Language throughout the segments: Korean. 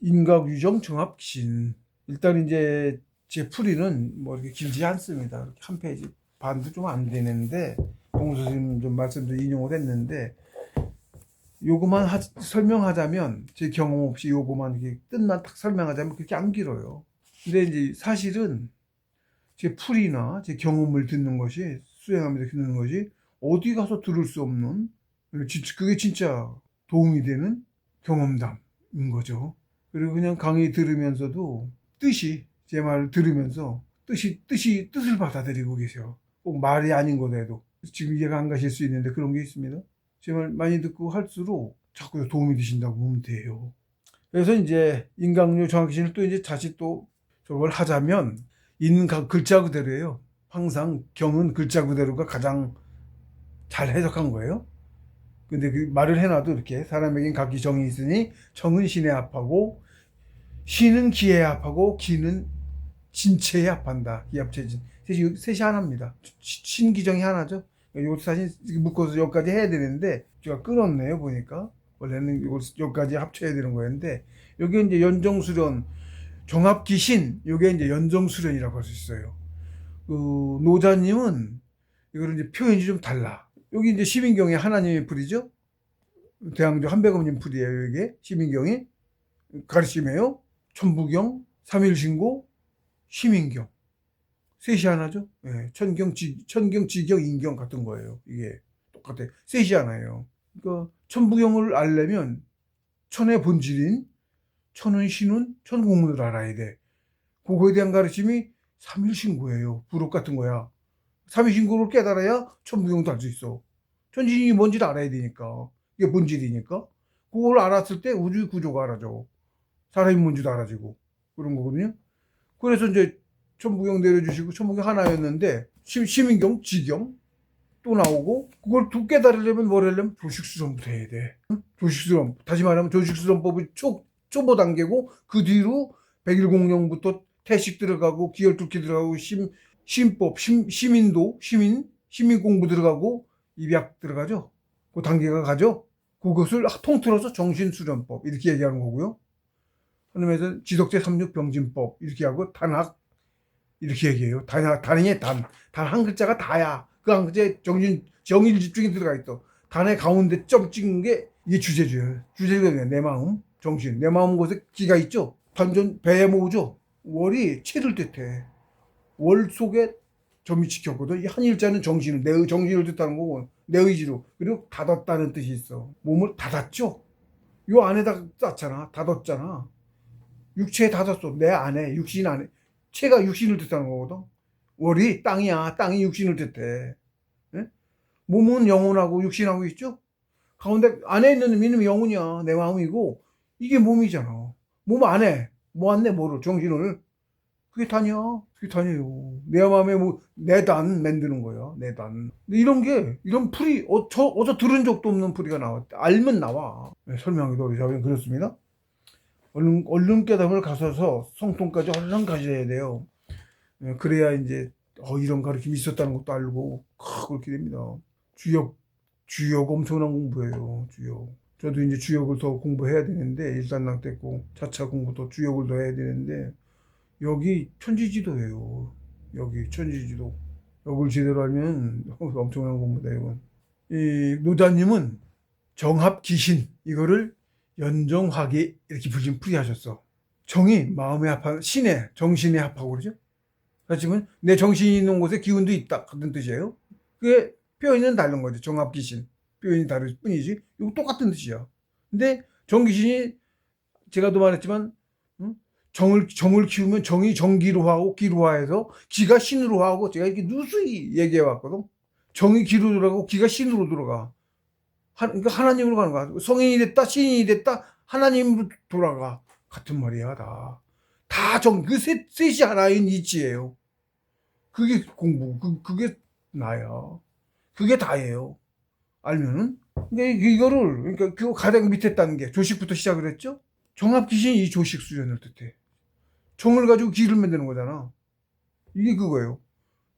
인과유정 정합신. 일단 이제 제 풀이는 뭐 이렇게 길지 않습니다. 이렇게 한 페이지 반도 좀 안 되는데, 공수 선생님 좀 말씀도 인용을 했는데, 요거만 설명하자면, 제 경험 없이 요거만 이렇게 뜻만 딱 설명하자면 그렇게 안 길어요. 근데 이제 사실은 제 풀이나 제 경험을 듣는 것이, 수행하면서 듣는 것이 어디 가서 들을 수 없는, 그게 진짜 도움이 되는 경험담인 거죠. 그리고 그냥 강의 들으면서도 제 말을 들으면서 뜻을 받아들이고 계세요. 꼭 말이 아닌 거라도. 지금 이해가 안 가실 수 있는데 그런 게 있습니다. 제 말 많이 듣고 할수록 자꾸 도움이 되신다고 보면 돼요. 그래서 이제 인강요 정학신을 또 이제 다시 또 저걸 하자면, 글자 그대로예요. 항상 경은 글자 그대로가 가장 잘 해석한 거예요. 근데 그 말을 해놔도 이렇게 사람에겐 각기 정이 있으니 정은 신에 합하고 신은 기에 합하고 기는 진체에 합한다. 기합체진. 셋이 하나입니다. 신기정이 하나죠. 이거 사실 묶어서 여기까지 해야 되는데 제가 끊었네요. 보니까 원래는 여기까지 합쳐야 되는 거였는데, 여기 이제 연정수련 종합기신, 요게 이제 연정수련이라고 할 수 있어요. 그 노자님은 이거를 이제 표현이 좀 달라. 여기 이제 시민경에 하나님의 풀이죠. 대항조 한백업님 풀이에요. 이게 시민경이 가르침이에요. 천부경, 삼일신고, 시민경. 셋이 하나죠. 네, 천경, 지경, 인경 같은 거예요. 이게 똑같아요. 셋이 하나예요. 그러니까 천부경을 알려면 천의 본질인 천은 신운, 천공문을 알아야 돼. 그거에 대한 가르침이 삼일신고예요. 부록 같은 거야. 삼일신고를 깨달아야 천부경도 알 수 있어. 천지인이 뭔지를 알아야 되니까. 이게 본질이니까. 그걸 알았을 때 우주의 구조가 알아져. 사람이 뭔지도 알아지고. 그런 거거든요. 그래서 이제 천부경 내려주시고, 천부경 하나였는데, 시민경, 지경 또 나오고, 그걸 두 깨달으려면 뭘 하려면 조식수론부터 해야 돼. 조식수론. 다시 말하면 조식수론법이 초보 단계고, 그 뒤로 백일공령부터 태식 들어가고, 기열뚫기 들어가고, 신법, 시민도, 시민공부 들어가고, 입약 들어가죠. 그 단계가 가죠. 그것을 통틀어서 정신수련법 이렇게 얘기하는 거고요. 하나님에서 지덕제 36병진법 이렇게 하고, 단학 이렇게 얘기해요. 단행의 단 한 글자가 다야. 그 한 글자에 정일 집중이 들어가 있어. 단의 가운데 점 찍은 게 이게 주제죠. 주제가 내 마음, 정신. 내 마음 곳에 기가 있죠. 단전 배에 모으죠. 월이 체를 뜻해. 월 속에 점이 찍혔거든. 이 한 일자는 정신을, 내 정신을 뜻하는 거고, 내 의지로. 그리고 닫았다는 뜻이 있어. 몸을 닫았죠. 요 안에다 쌌잖아. 닫았잖아. 육체에 닫았어. 내 안에, 육신 안에. 체가 육신을 뜻하는 거거든. 월이 땅이야. 땅이 육신을 뜻해. 네? 몸은 영혼하고 육신하고 있죠? 가운데 안에 있는 의미는 영혼이야. 내 마음이고, 이게 몸이잖아. 몸 안에 뭐 안에 뭐를, 정신을. 그게 단이야. 그게 단이에요. 내 마음에 내 단 만드는 거야. 내 단. 근데 이런 풀이 어서 들은 적도 없는 풀이가 나와. 알면 나와. 네, 설명하기도 어려워요. 그렇습니다. 얼른 깨달음을 가서서 성통까지 얼른 가셔야 돼요. 그래야 이제 이런 가르침이 있었다는 것도 알고 그렇게 됩니다. 주역 엄청난 공부예요. 주역. 저도 이제 주역을 더 공부해야 되는데, 일단락 됐고 차차 공부도 주역을 더 해야 되는데, 여기 천지지도예요. 여기 천지지도. 여기를 제대로 알면 엄청난 공부다 이건. 이 노자님은 정합기신 이거를 연정화기 이렇게 풀이하셨어. 정이 마음에 합하고, 정신에 합하고 그러죠. 그렇지만 내 정신이 있는 곳에 기운도 있다 같은 뜻이에요. 그게 표현은 다른 거죠. 정합기신 표현이 다를 뿐이지 이거 똑같은 뜻이야. 근데 정기신이 제가 도 말했지만, 정을 키우면 정이 정기로 하고 기로화해서 기가 신으로 하고, 제가 이렇게 누수히 얘기해 왔거든. 정이 기로 들어가고 기가 신으로 들어가. 그러니까 하나님으로 가는 거야. 성인이 됐다, 신인이 됐다, 하나님으로 돌아가. 같은 말이야, 다. 그 셋이 하나인 이치예요. 그게 공부, 그게 나야. 그게 다예요. 알면은. 그러니까 이거를, 그러니까 그 가장 밑에 단계, 조식부터 시작을 했죠? 종합기신이 이 조식 수련을 뜻해. 정을 가지고 기를 만드는 거잖아. 이게 그거예요.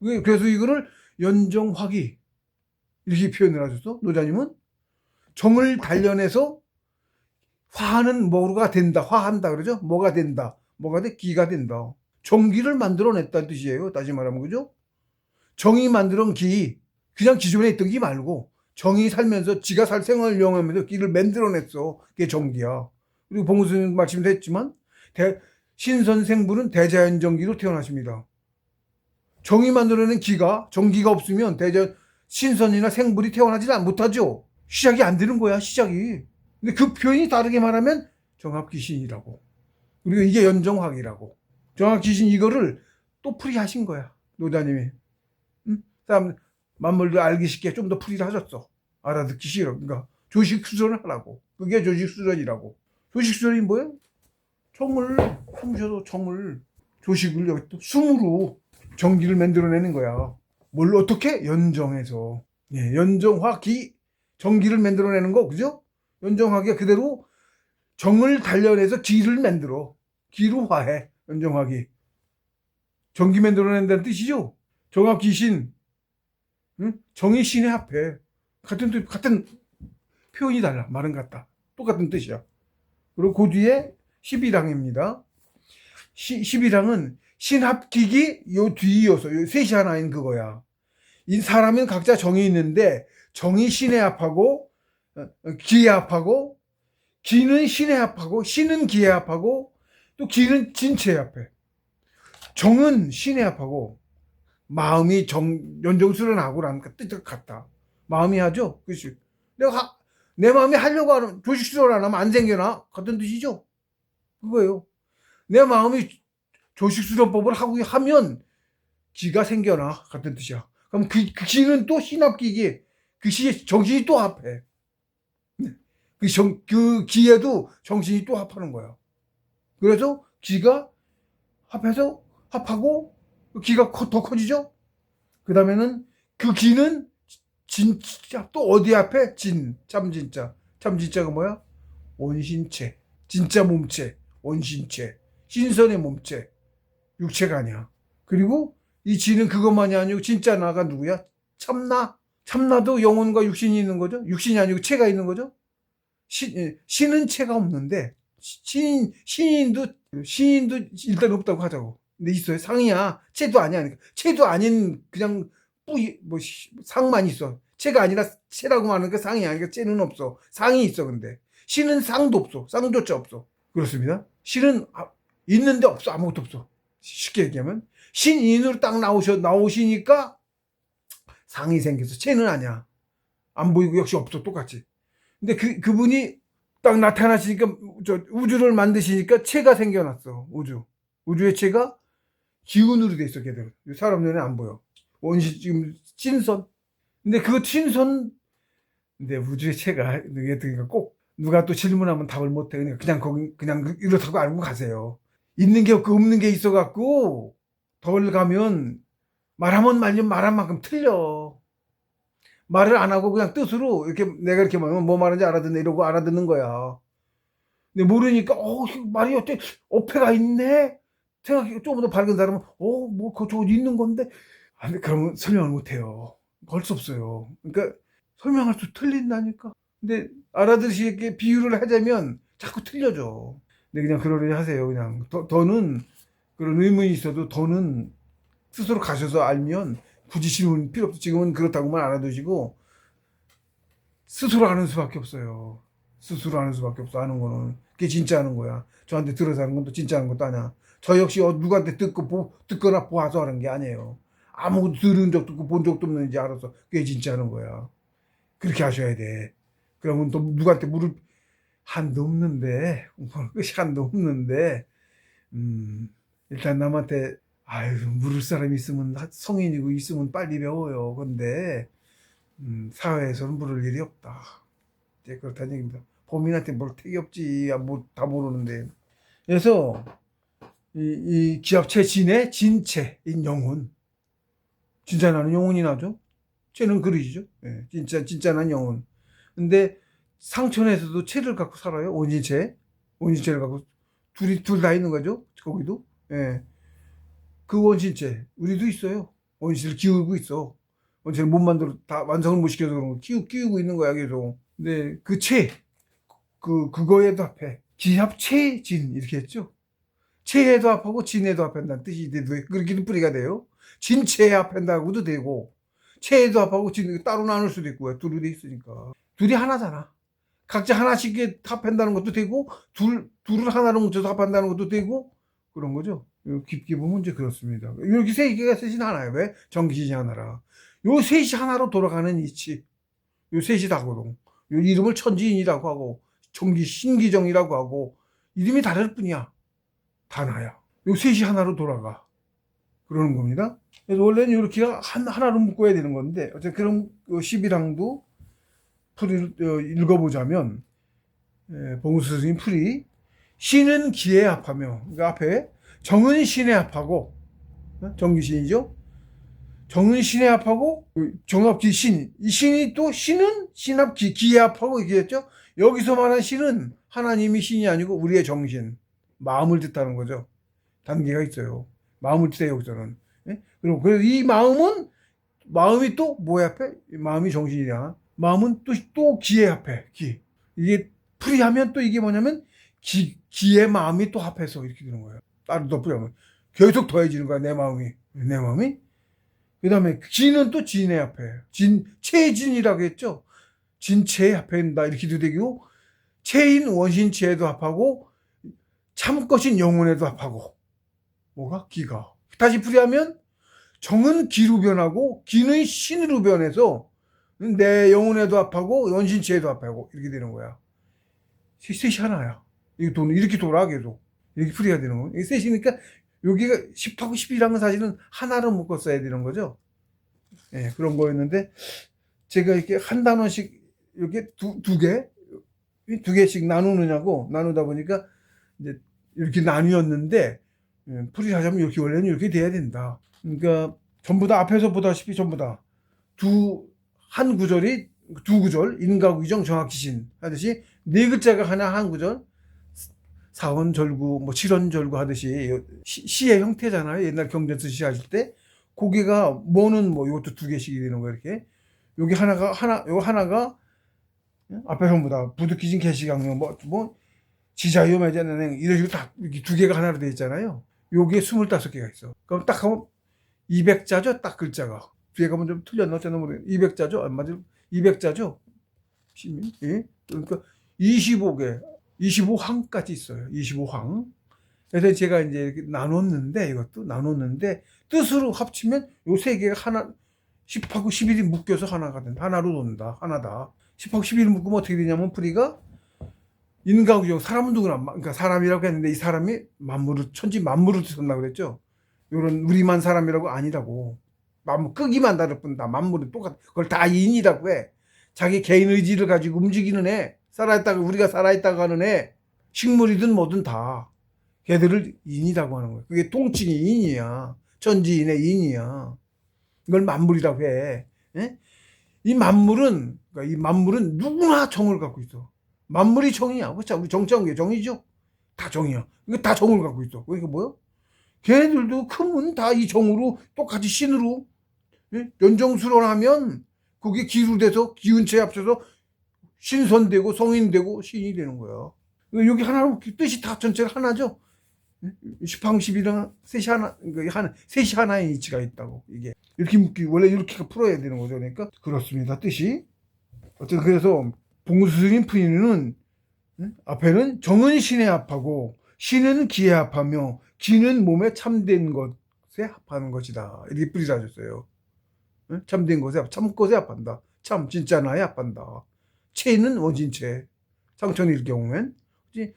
그래서 이거를 연정화기, 이렇게 표현을 하셨어, 노자님은. 정을 단련해서 화는 뭐가 된다. 화한다 그러죠? 뭐가 된다. 뭐가 돼? 기가 된다. 정기를 만들어냈다는 뜻이에요. 다시 말하면 그죠? 정이 만들어낸 기. 그냥 기존에 있던 기 말고 정이 살면서 지가 살 생활을 이용하면서 기를 만들어냈어. 그게 정기야. 그리고 봉수님 말씀도 했지만 신선생불은 대자연정기로 태어나십니다. 정이 만들어낸 기가 정기가 없으면 신선이나 생불이 태어나지 못하죠. 시작이 안 되는 거야. 시작이. 근데 그 표현이 다르게 말하면 정합귀신이라고. 그리고 이게 연정학이라고. 정합귀신 이거를 또 풀이하신 거야. 노자님이. 응? 사람 만물도 알기 쉽게 좀 더 풀이를 하셨어. 알아듣기 싫어. 그러니까 조식수전을 하라고. 그게 조식수전이라고. 조식수전이 뭐예요? 정을 숨쉬어서 정을 조식을 여기 또 숨으로 정기를 만들어내는 거야. 뭘 어떻게? 연정해서. 예, 연정화기 정기를 만들어내는 거 그죠? 연정화기가 그대로 정을 단련해서 기를 만들어. 기로 화해. 연정화기. 정기 만들어낸다는 뜻이죠. 정합귀신. 응? 정이 신에 합해. 같은 표현이 달라. 말은 같다. 똑같은 뜻이야. 그리고 그 뒤에 11항입니다. 11항은 신합기기 요 뒤이어서 요 셋이 하나인 그거야. 이 사람은 각자 정이 있는데 정이 신에 합하고 기에 합하고 기는 신에 합하고 신은 기에 합하고 또 기는 진체에 합해. 정은 신에 합하고 마음이 연정수련하고라는 뜻과 같다. 마음이 하죠. 그렇지. 내 마음이 하려고 하면 조식수련 안 하면 안 생겨나? 같은 뜻이죠. 그거예요. 내 마음이 조식수련법을 하면 기가 생겨나. 같은 뜻이야. 그럼 그 기는 또 신합기기. 그 시에 정신이 또 합해. 그 기에도 정신이 또 합하는 거야. 그래서 기가 합해서 합하고 기가 더 커지죠? 그 다음에는 그 기는 진짜 또 어디 앞에? 참진짜. 참진짜가 뭐야? 원신체. 진짜 몸체. 원신체. 신선의 몸체. 육체가 아니야. 그리고 이 지는 그것만이 아니고 진짜 나가 누구야? 참나. 참나도 영혼과 육신이 있는 거죠. 육신이 아니고 체가 있는 거죠. 신은 체가 없는데 신인도 일단 없다고 하자고. 근데 있어요. 상이야. 체도 아니야. 그러니까 체도 아닌 그냥 상만 있어. 체가 아니라 체라고 말하는 게 상이야. 그러니까 체는 없어. 상이 있어. 근데 신은 상도 없어. 쌍조차 없어. 그렇습니다. 신은 있는데 없어. 아무것도 없어. 쉽게 얘기하면 신인으로 딱 나오시니까 상이 생겨서 체는 아니야. 안 보이고 역시 없어. 똑같이. 근데 그분이 딱 나타나시니까 우주를 만드시니까 체가 생겨났어. 우주의 체가 기운으로 돼 있어. 걔들 사람 눈에 안 보여. 원시 지금 신선. 근데 그 신선 근데 우주의 체가 그러니까 꼭 누가 또 질문하면 답을 못해. 그냥 이렇다고 알고 가세요. 있는 게 없고 없는 게 있어갖고 덜 가면 말하면 말한 만큼 틀려. 말을 안 하고 그냥 뜻으로 이렇게 내가 이렇게 말하면 뭐 말하는지 알아듣네 이러고 알아듣는 거야. 근데 모르니까 말이 어때 어폐가 있네 생각해. 조금 더 밝은 사람은 저거 있는 건데 근데 그러면 설명을 못해요. 할 수 없어요. 그러니까 설명할 수 틀린다니까. 근데 알아듣시게 비유를 하자면 자꾸 틀려져. 근데 그냥 그러려 하세요. 그냥 더는 그런 의문이 있어도 더는 스스로 가셔서 알면 굳이 질문 필요 없어. 지금은 그렇다고만 알아두시고 스스로 아는 수밖에 없어요. 스스로 아는 수밖에 없어. 아는 거는 그게 진짜 아는 거야. 저한테 들어서 하는 건 또 진짜 아는 것도 아니야. 저 역시 누구한테 듣거나 보아서 하는 게 아니에요. 아무것도 들은 적도 없고 본 적도 없는지 알아서 그게 진짜 하는 거야. 그렇게 하셔야 돼. 그러면 또 누구한테 한도 없는데 끝이 한도 없는데 일단 남한테 물을 사람이 있으면 성인이고 있으면 빨리 배워요. 근데 사회에서는 물을 일이 없다. 이제 그렇다는 얘기입니다. 범인한테 뭘 택이 없지. 다 모르는데. 그래서 이 기합체 진의 진체인 영혼. 진짜 나는 영혼이 나죠. 체는 그릇이죠. 네, 진짜 난 영혼. 근데 상천에서도 체를 갖고 살아요. 원신체를 갖고 둘 다 있는 거죠. 거기도. 예. 그 원신체 우리도 있어요. 원신을 기울고 있어. 원신을 못 만들어 다 완성을 못 시켜서 그런 거 키우고 있는 거야 계속. 근데 그 체 그거에도 합해. 기합체진 이렇게 했죠. 체에도 합하고 진에도 합한다는 뜻이 그렇게도 뿌리가 돼요. 진체에 합한다고도 되고, 체에도 합하고 진 따로 나눌 수도 있고요. 둘이 돼 있으니까. 둘이 하나잖아. 각자 하나씩 합한다는 것도 되고, 둘을 하나로 뭉쳐서 합한다는 것도 되고, 그런 거죠. 깊게 보면 이제 그렇습니다. 이렇게 세 개가 셋이 하나예요. 왜? 전기신이 하나라. 요 셋이 하나로 돌아가는 이치. 요 셋이 다거든. 요 이름을 천지인이라고 하고, 신기정이라고 하고, 이름이 다를 뿐이야. 다 나야. 요 셋이 하나로 돌아가. 그러는 겁니다. 그래서 원래는 이렇게 하나로 묶어야 되는 건데, 어쨌든 그런 11항도 풀이를 읽어보자면, 봉수 스님 풀이, 신은 기에 합하며, 그러니까 앞에 정은 신에 합하고, 정기신이죠. 정은 신에 합하고, 정합기 신, 이 신이 또 신은 신합기, 기에 합하고 얘기했죠. 여기서 말하는 신은 하나님이 신이 아니고 우리의 정신, 마음을 뜻하는 거죠. 단계가 있어요. 마음을 뜻해요, 여기서는. 그리고 그래서 이 마음이 또 뭐에 합해? 마음이 정신이야. 마음은 또 기에 합해. 기. 이게 풀이하면 또 이게 뭐냐면 기의 마음이 또 합해서 이렇게 되는 거예요. 따로 더 풀이하면 계속 더해지는 거야, 내 마음이. 그 다음에 진은 또 진에 합해. 체진이라고 했죠. 진체에 합한다 이렇게도 되고, 체인 원신체에도 합하고, 참것인 영혼에도 합하고. 뭐가? 기가. 다시 풀이하면 정은 기로 변하고 기는 신으로 변해서 내 영혼에도 합하고 원신체에도 합하고 이렇게 되는 거야. 셋이 하나야. 이렇게 돌아 계속. 이렇게 풀이가 되는 거야. 이게 셋이니까 여기가 10하고 11하는 사실은 하나로 묶어 써야 되는 거죠. 예, 그런 거였는데 제가 이렇게 한 단원씩 이렇게 두 개씩 나누다 보니까 이제 이렇게 나뉘었는데, 풀이를 하자면 이렇게 원래는 이렇게 돼야 된다. 그러니까 전부 다 앞에서 보다시피 전부 다 한 구절이 두 구절, 인가구이정 정학기신 하듯이 네 글자가 하나 한 구절, 사원절구 뭐 칠원절구 하듯이 시의 형태잖아요. 옛날 경전서 시 하실 때 고개가 뭐는 뭐 이것도 두 개씩이 되는 거예요. 이렇게 여기 요거 하나가 앞에 전부 다 부득기진 개시강령 뭐 지자유 매자는 이런 식으로 딱 이렇게 두 개가 하나로 되어 있잖아요. 요게 25개가 있어. 그럼 딱 하면 200자죠? 딱 글자가. 뒤에 가면 좀 틀렸나? 어쩌나 모르겠네. 200자죠? 안 맞을 200자죠? 예? 그러니까 25항까지 있어요. 25항. 그래서 제가 이제 이렇게 나눴는데, 뜻으로 합치면 요 세 개가 하나, 10하고 11이 묶여서 하나로 논다. 하나다. 10하고 11이 묶으면 어떻게 되냐면, 풀이가 인가구정, 사람은 누구나, 그러니까 사람이라고 했는데 이 사람이 천지 만물을 뜻한다고 그랬죠. 요런 우리만 사람이라고 아니라고. 끄기만 다를 뿐이다. 만물은 똑같아. 그걸 다 인이라고 해. 자기 개인 의지를 가지고 움직이는 애, 우리가 살아있다고 하는 애, 식물이든 뭐든 다 걔들을 인이라고 하는 거예요. 그게 통칭이 인이야. 천지인의 인이야. 이걸 만물이라고 해. 예? 이 만물은 누구나 정을 갖고 있어. 만물이 정이야. 그렇죠? 우리 정치한 게 정이죠? 다 정이야. 이거 다 정을 갖고 있어. 그러니까 뭐야? 걔네들도 크면 다 이 정으로 똑같이 신으로, 예? 연정수론하면 그게 기로 돼서 기운체에 합쳐서 신선되고 성인되고 신이 되는 거야. 여기 하나로 뜻이 다 전체가 하나죠. 10항 11항 셋이 하나의 이치가 있다고. 이게 이렇게 원래 이렇게 풀어야 되는 거죠. 그러니까 그렇습니다. 뜻이. 어쨌든 그래서 봉수 스님 풀이는 앞에는 정은 신에 합하고 신은 기에 합하며 기는 몸에 참된 것에 합하는 것이다. 이렇게 풀이를 하셨어요. 참된 것에 참것에 합한다. 참 진짜 나에 합한다. 체는 원신체. 상천일 경우엔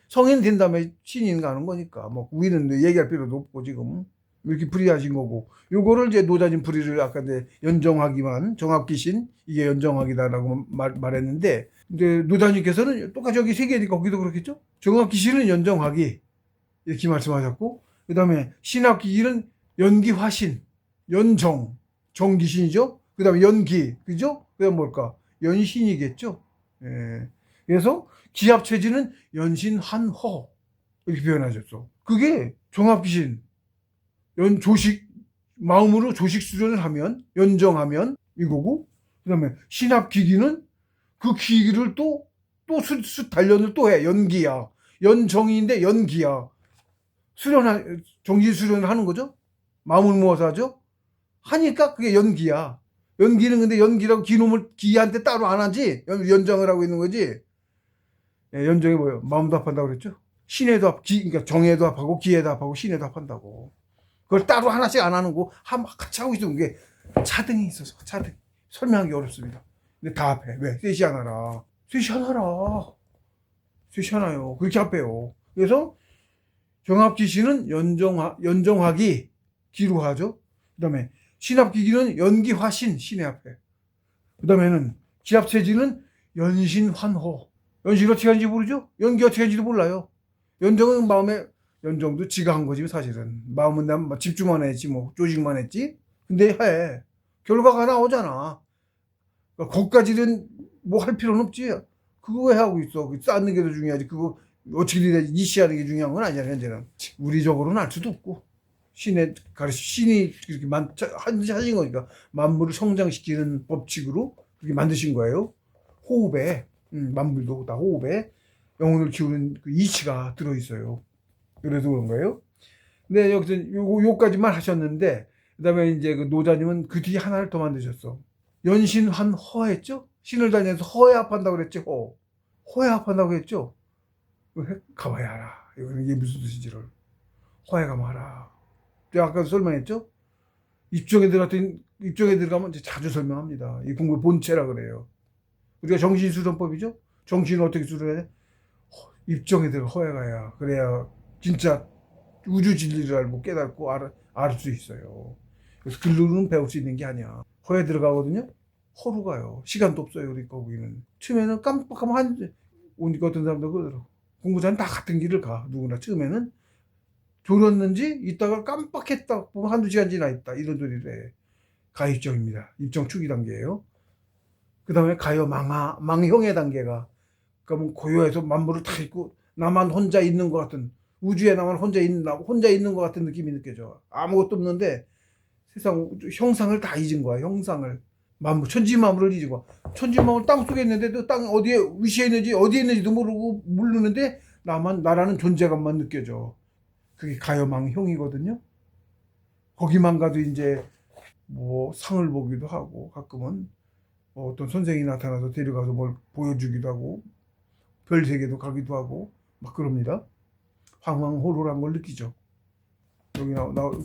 성인 된 다음에 신인 가는 거니까 뭐 우리는 얘기할 필요도 없고 지금 이렇게 풀이하신 거고, 요거를 이제 노자진 풀이를 아까 이제 연정하기만 정합기신 이게 연정하기다라고 말했는데, 이제 노자님께서는 똑같이 여기 세 개니까 거기도 그렇겠죠. 정합기신은 연정하기 이렇게 말씀하셨고, 그 다음에 신합기기는 연기화신, 연정, 정기신이죠. 그 다음에 연기, 그죠? 그 다음 뭘까? 연신이겠죠. 예. 그래서 기합체지는 연신한허 이렇게 표현하셨어. 그게 종합귀신 마음으로 조식 수련을 하면, 연정하면 이거고, 그 다음에 신합기기는 그 기기를 또 또 단련을 또 해. 연기야. 연정인데 연기야. 정신 수련을 하는 거죠. 마음을 모아서 하죠. 하니까 그게 연기야. 연기는 근데 연기라고 기놈을 기한테 따로 안 하지. 연정을 하고 있는 거지. 예, 연정이 뭐예요? 마음도 합한다고 그랬죠. 신에도 그러니까 정에도 합하고 기에도 합하고 신에도 합한다고. 그걸 따로 하나씩 안 하는 거 같이 하고 있으면 그게 차등이 있어서 차등 설명하기 어렵습니다. 근데 다 합해. 왜? 셋이 하나라. 셋이 하나라. 셋이 하나요. 그렇게 합해요. 그래서 정합기신은 연정화기 기루하죠. 그 다음에 신합기기는 연기화신 신의 앞에. 그 다음에는 기합체지는 연신환호. 연신 어떻게 하는지 모르죠? 연기 어떻게 하는지도 몰라요. 연정은 연정도 지가 한 거지 사실은. 마음은 난 집중만 했지 뭐 조직만 했지. 근데 해. 결과가 나오잖아. 그러니까 거기까지는 뭐 할 필요는 없지. 그거 왜 하고 있어? 쌓는 게 더 중요하지. 그거 어떻게 돼야지 니시하는 게 중요한 건 아니야 현재는. 우리적으로는 알 수도 없고. 신이 그렇게 하신 거니까 만물을 성장시키는 법칙으로 그렇게 만드신 거예요. 호흡에 만물도 다 호흡에 영혼을 키우는 그 이치가 들어있어요. 그래서 그런 거예요. 근데 여기서 요까지만 하셨는데 그다음에 이제 그 노자님은 그 뒤에 하나를 더 만드셨어. 연신환허했죠? 신을 다녀서 허에 합한다고 그랬지. 허에 합한다고 했죠. 가봐야 알아. 이게 무슨 뜻인지를. 허에 가면 알아. 제가 아까도 설명했죠? 입정에 들어가면 자주 설명합니다. 이 공부의 본체라 그래요. 우리가 정신수련법이죠? 정신을 어떻게 수련해야 돼? 입정에 들어 허에 가야. 그래야 진짜 우주 진리를 알고 깨닫고 알 수 있어요. 그래서 글로는 배울 수 있는 게 아니야. 허에 들어가거든요? 허로 가요. 시간도 없어요. 우리 거기는. 처음에는 깜빡하면 오니까 어떤 사람도 그러더라고. 공부자는 다 같은 길을 가. 누구나 처음에는 졸았는지 이따가 깜빡했다 보면 한두 시간 지나 있다. 이런 소리를 해. 가입정입니다. 입정 초기 단계예요. 그 다음에 가요 망형의 단계가. 그러면 고요해서 만물을 다 있고 나만 혼자 있는 것 같은 우주에 나만 혼자 있는 것 같은 느낌이 느껴져. 아무것도 없는데 세상 형상을 다 잊은 거야. 형상을 천지만물을 잊은 거야. 천지만물 땅속에 있는데도 땅 어디에 위치해 있는지 어디에 있는지도 모르는데 나라는 존재감만 느껴져. 그게 가요망형이거든요. 거기만 가도 이제 뭐 상을 보기도 하고 가끔은 어떤 선생이 나타나서 데려가서 뭘 보여주기도 하고 별세계도 가기도 하고 막 그럽니다. 황황홀호란 걸 느끼죠. 여기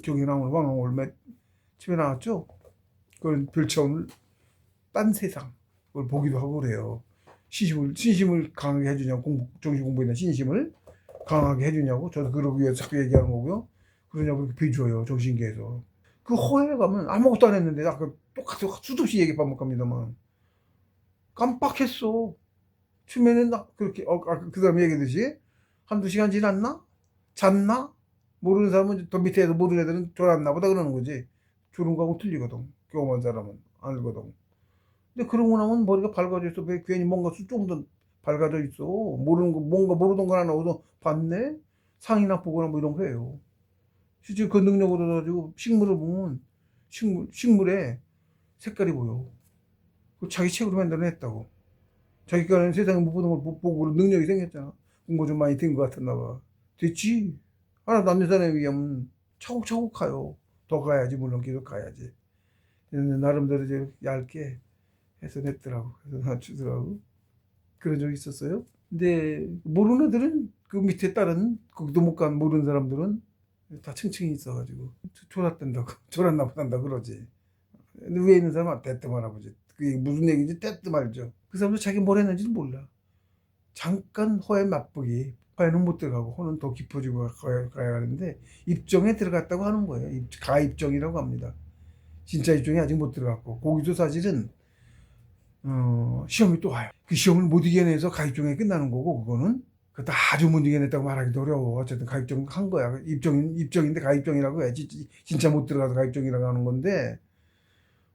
경이 나오는 황황홀 맨 처음에 나왔죠. 그런 별차원을 딴 세상 그걸 보기도 하고 그래요. 신심을 강하게 해주냐고 정신 공부에 신심을 강하게 해주냐고 저도 그러기 위해서 자꾸 얘기하는 거고요. 그러냐고 이렇게 비줘요. 정신계에서. 그 허에 가면 아무것도 안 했는데 아까 똑같이 수도 없이 얘기 반복합니다만 깜빡했어. 처음에는 그렇게 그 다음에 얘기했듯이 한두 시간 지났나? 잤나? 모르는 사람은 더 밑에서 모르는 애들은 졸았나 보다 그러는 거지. 졸은 거하고 틀리거든. 경험한 사람은 알거든. 근데 그러고 나면 머리가 밝아져 있어. 왜 괜히 뭔가 좀 더 밝아져 있어. 뭔가 모르던 거 하나 얻어 봤네? 상이나 보거나 뭐 이런 거예요. 실제 그 능력으로 가지고 식물을 보면 식물에 색깔이 보여. 자기 책으로 만들어냈다고. 자기가 세상에 못 보던 걸 못 보고 능력이 생겼잖아. 공부 좀 많이 된 것 같았나 봐. 됐지. 하나도 안 된 사람에 비하면 차곡차곡 가요. 더 가야지. 물론 계속 가야지. 나름대로 이제 얇게 해서 냈더라고. 그래서 낮추더라고. 그런 적이 있었어요. 근데 모르는 애들은 그 밑에 다른 거기도 못 간 모르는 사람들은 다 층층이 있어가지고 졸았나 보단다 그러지. 근데 위에 있는 사람은 대뜸 알아보지. 그게 무슨 얘기인지 대뜸 알죠. 그 사람도 자기 뭘 했는지도 몰라. 잠깐 허에 맛보기. 허에는 못 들어가고 허는 더 깊어지고 가야 하는데 입정에 들어갔다고 하는 거예요. 가입정이라고 합니다. 진짜 입정이 아직 못 들어갔고 거기도 사실은 시험이 또 와요. 그 시험을 못 이겨내서 가입정이 끝나는 거고 그거는 그것도 아주 못 이겨냈다고 말하기도 어려워. 어쨌든 가입정 한 거야. 입정인데 가입정이라고 해야지. 진짜 못 들어가서 가입정이라고 하는 건데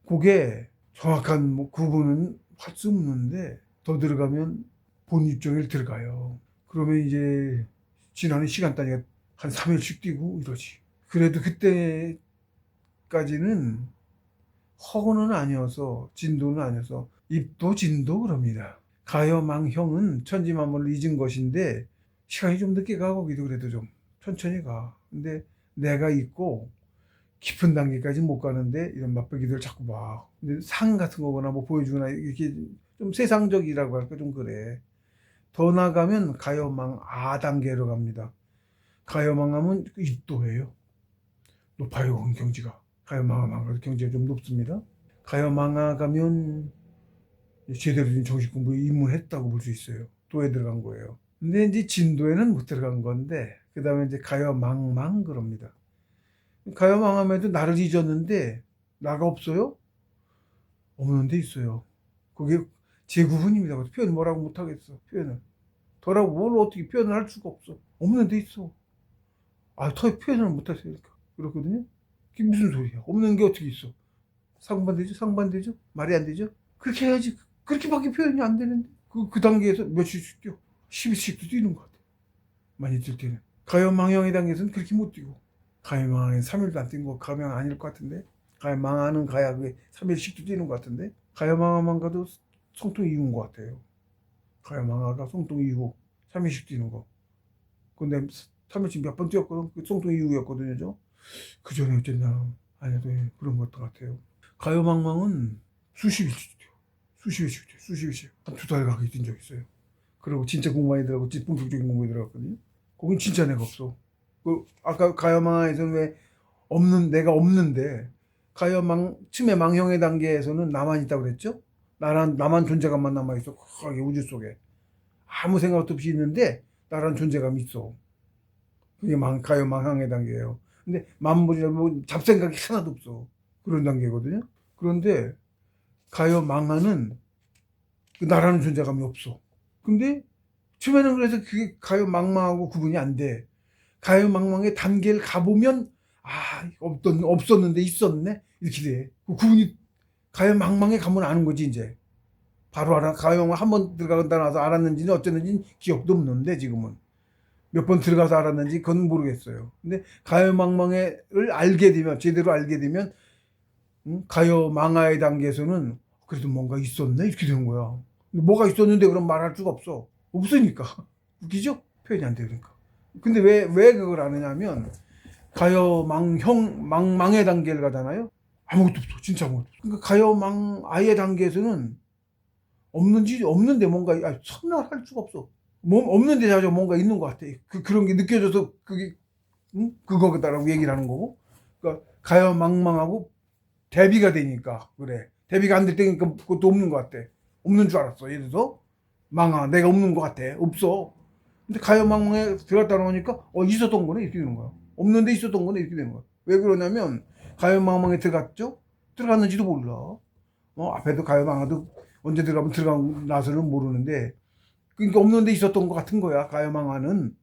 그게 정확한 뭐 구분은 할 수 없는데 더 들어가면 본 입정에 들어가요. 그러면 이제 지나는 시간 단위가 한 3일씩 뛰고 이러지. 그래도 그때까지는 허는 아니어서 진도는 아니어서 입도 진도 그럽니다. 가여망형은 천지만물을 잊은 것인데 시간이 좀 늦게 가. 거기도 그래도 좀 천천히 가. 근데 내가 있고 깊은 단계까지 못 가는데 이런 맛보기들 자꾸 봐. 근데 상 같은 거거나 뭐 보여주거나 이렇게 좀 세상적이라고 할까 좀 그래. 더 나가면 가여망 아 단계로 갑니다. 가여망하면 입도예요. 높아요, 경지가. 가여망하면 경지가 좀 높습니다. 가여망하 가면 제대로 된 정식 공부에 입문했다고 볼 수 있어요. 도에 들어간 거예요. 근데 이제 진도에는 못 들어간 건데, 그 다음에 이제 가여망망 그럽니다. 가여망하면도 나를 잊었는데, 나가 없어요? 없는 데 있어요. 그게 재구분입니다. 표현 뭐라고 못하겠어, 표현을. 더라고 뭘 어떻게 표현을 할 수가 없어. 없는 데 있어. 아, 더 표현을 못하시니까. 그렇거든요. 그게 무슨 소리야. 없는 게 어떻게 있어. 상반되죠? 상반되죠? 말이 안 되죠? 그렇게 해야지. 그렇게밖에 표현이 안 되는데. 그 단계에서 몇십씩 뛰어. 10일씩도 뛰는 것 같아. 많이 뛸 때는. 가요망형의 단계에서는 그렇게 못 뛰고. 가요망에 3일도 안 뛴 거 가면 아닐 것 같은데. 가요망하는 가야 그게 3일씩도 뛰는 것 같은데. 가요망하만 가도 성통 이후인 것 같아요. 가요망하가 성통 이후 3일씩 뛰는 거. 근데 3일씩 몇 번 뛰었거든. 그 성통 이후였거든요. 그 전에 어쨌나 안 해도 그런 것 같아요. 가요망망은 수십 일씩 뛰어. 수십 일씩 뛰어. 수십 일씩. 한 2달 가까이 뛴 적 있어요. 그리고 진짜 공부 많이 들어가고 본격적인 공부에 들어갔거든요. 거긴 진짜 내가 없어. 아까 가요망에서는 왜 내가 없는데 가요망 치매 망형의 단계에서는 나만 있다고 그랬죠? 나만 존재감만 남아 있어. 거기 우주 속에 아무 생각 없이 있는데 나란 존재감이 있어. 그게 가요망형의 단계예요. 근데 만물이나 뭐 잡생각이 하나도 없어. 그런 단계거든요. 그런데 가요망하는 그 나라는 존재감이 없어. 근데 처음에는 그래서 그게 가요망망하고 구분이 안 돼. 가요망망의 단계를 가보면 없었는데 있었네 이렇게 돼. 그 구분이 가요망망에 가면 아는 거지 이제. 바로 알아. 가요망망 한 번 들어가다 나서 알았는지는 어쨌는지 기억도 없는데 지금은 몇 번 들어가서 알았는지 그건 모르겠어요. 근데 가요망망을 알게 되면 제대로 알게 되면 가요망하의 단계에서는 그래도 뭔가 있었네 이렇게 되는 거야. 뭐가 있었는데 그럼 말할 수가 없어. 없으니까. 웃기죠? 표현이 안 되니까. 근데 왜 그걸 아느냐면, 망의 단계를 가잖아요? 아무것도 없어. 진짜 아무것도 없어. 그러니까 아예 단계에서는 없는데 뭔가, 설명할 수가 없어. 없는데 자주 뭔가 있는 것 같아. 그런 게 느껴져서 그게, 그거다라고 얘기를 하는 거고. 그러니까 가요망망하고 대비가 되니까, 그래. 대비가 안 될 때니까 그것도 없는 것 같아. 없는 줄 알았어. 예를 들어서, 내가 없는 것 같아. 없어. 근데 가요망망에 들어갔다 나오니까 있었던 거네 이렇게 되는 거야. 없는데 있었던 거네 이렇게 되는 거야. 왜 그러냐면 가요망망에 들어갔죠? 들어갔는지도 몰라. 앞에도 가요망화도 언제 들어가면 들어가고 나서는 모르는데, 그러니까 없는데 있었던 것 같은 거야. 가요망화는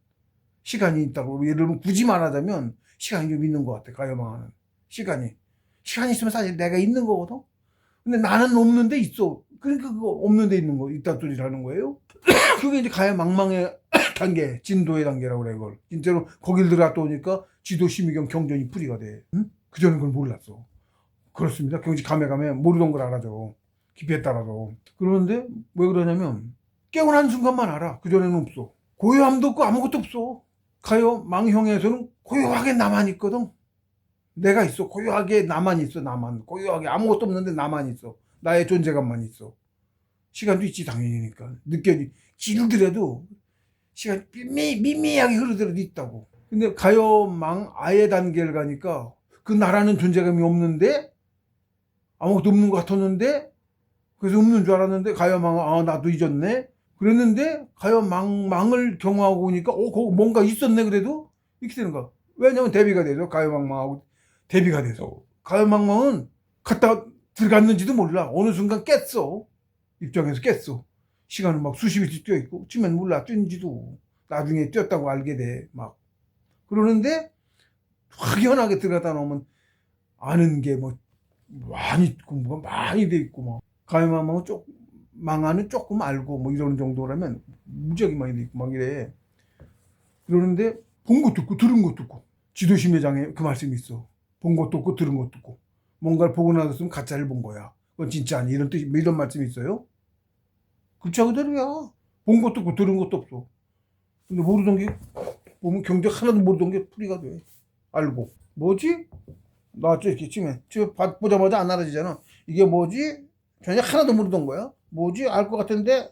시간이 있다고. 예를 들면 굳이 말하자면 시간이 좀 있는 것 같아. 가요망화는 시간이 있으면 사실 내가 있는 거거든. 근데 나는 없는데 있어. 그러니까 그거 없는데 있는 거 있다 소리를 하는 거예요. 그게 이제 가요망망의 단계, 진도의 단계라고 그래, 그걸. 진짜로 거길 들어갔다 오니까 지도, 심의경, 경전이 풀이가 돼. 응? 그전엔 그걸 몰랐어. 그렇습니다. 경지 가면 모르던 걸 알아줘. 깊이에 따라서. 그러는데 왜 그러냐면 깨어난 순간만 알아. 그전에는 없어. 고요함도 없고 아무것도 없어. 가요망형에서는 고요하게 나만 있거든. 내가 있어. 고요하게 나만 있어. 나만. 고요하게 아무것도 없는데 나만 있어. 나의 존재감만 있어. 시간도 있지 당연히니까. 길더라도 시간 미미하게 흐르더라도 있다고. 근데 가요망 아예 단계를 가니까 그 나라는 존재감이 없는데 아무것도 없는 것 같았는데 그래서 없는 줄 알았는데 가요망 나도 잊었네. 그랬는데 가요망망을 경험하고 오니까 거기 뭔가 있었네 그래도 이렇게 되는 거야. 왜냐면 대비가 돼서 가요망망하고 대비가 돼서 가요망망은 갔다 들어갔는지도 몰라. 어느 순간 깼어. 입장에서 깼어. 시간은 막 수십 일씩 뛰어 있고 치면 몰라 뛴지도 나중에 뛰었다고 알게 돼 막. 그러는데 확연하게 들어가다 나오면 아는 게 뭐 많이 공부가 많이 돼 있고 막 가요망망은 망하는 조금 알고 뭐 이런 정도라면 무지하게 많이 돼 있고 막 이래. 그러는데 본 것도 없고 들은 것도 없고 지도심의장에 그 말씀이 있어. 본 것도 없고 들은 것도 없고 뭔가를 보고 나서는 가짜를 본 거야. 그건 진짜 아니 이런 말씀이 있어요. 글자 그대로야. 본 것도 없고 들은 것도 없어. 근데 모르던 게 보면 경제 하나도 모르던 게 풀이가 돼. 알고 뭐지? 나왔죠 이렇게 치면 보자마자 안 알아지잖아. 이게 뭐지? 전혀 하나도 모르던 거야. 뭐지? 알 것 같은데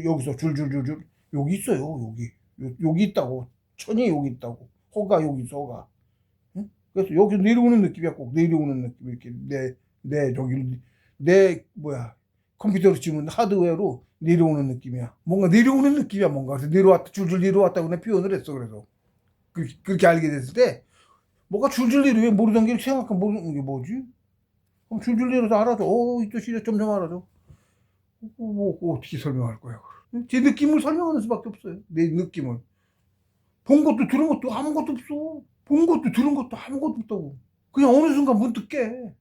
여기서 줄줄줄줄 여기 있어요. 여기 있다고. 천이 여기 있다고. 호가 여기 있어. 호가. 응? 그래서 여기서 내려오는 느낌이야. 꼭 내려오는 느낌. 이렇게 내 저기 내 뭐야 컴퓨터로 치면 하드웨어로 내려오는 느낌이야. 뭔가 내려오는 느낌이야. 뭔가 그래서 내려왔다 줄줄 내려왔다고 내가 표현을 했어. 그래서 그렇게 알게 됐을 때 뭐가 줄줄 내려왜 모르던 게 생각하면 모르는 게 뭐지? 그럼 줄줄 내려서 알아줘. 이 뜻이 점점 알아줘. 어떻게 설명할 거야? 제 느낌을 설명하는 수밖에 없어요. 내 느낌을. 본 것도 들은 것도 아무것도 없어. 본 것도 들은 것도 아무것도 없다고. 그냥 어느 순간 문득 깨.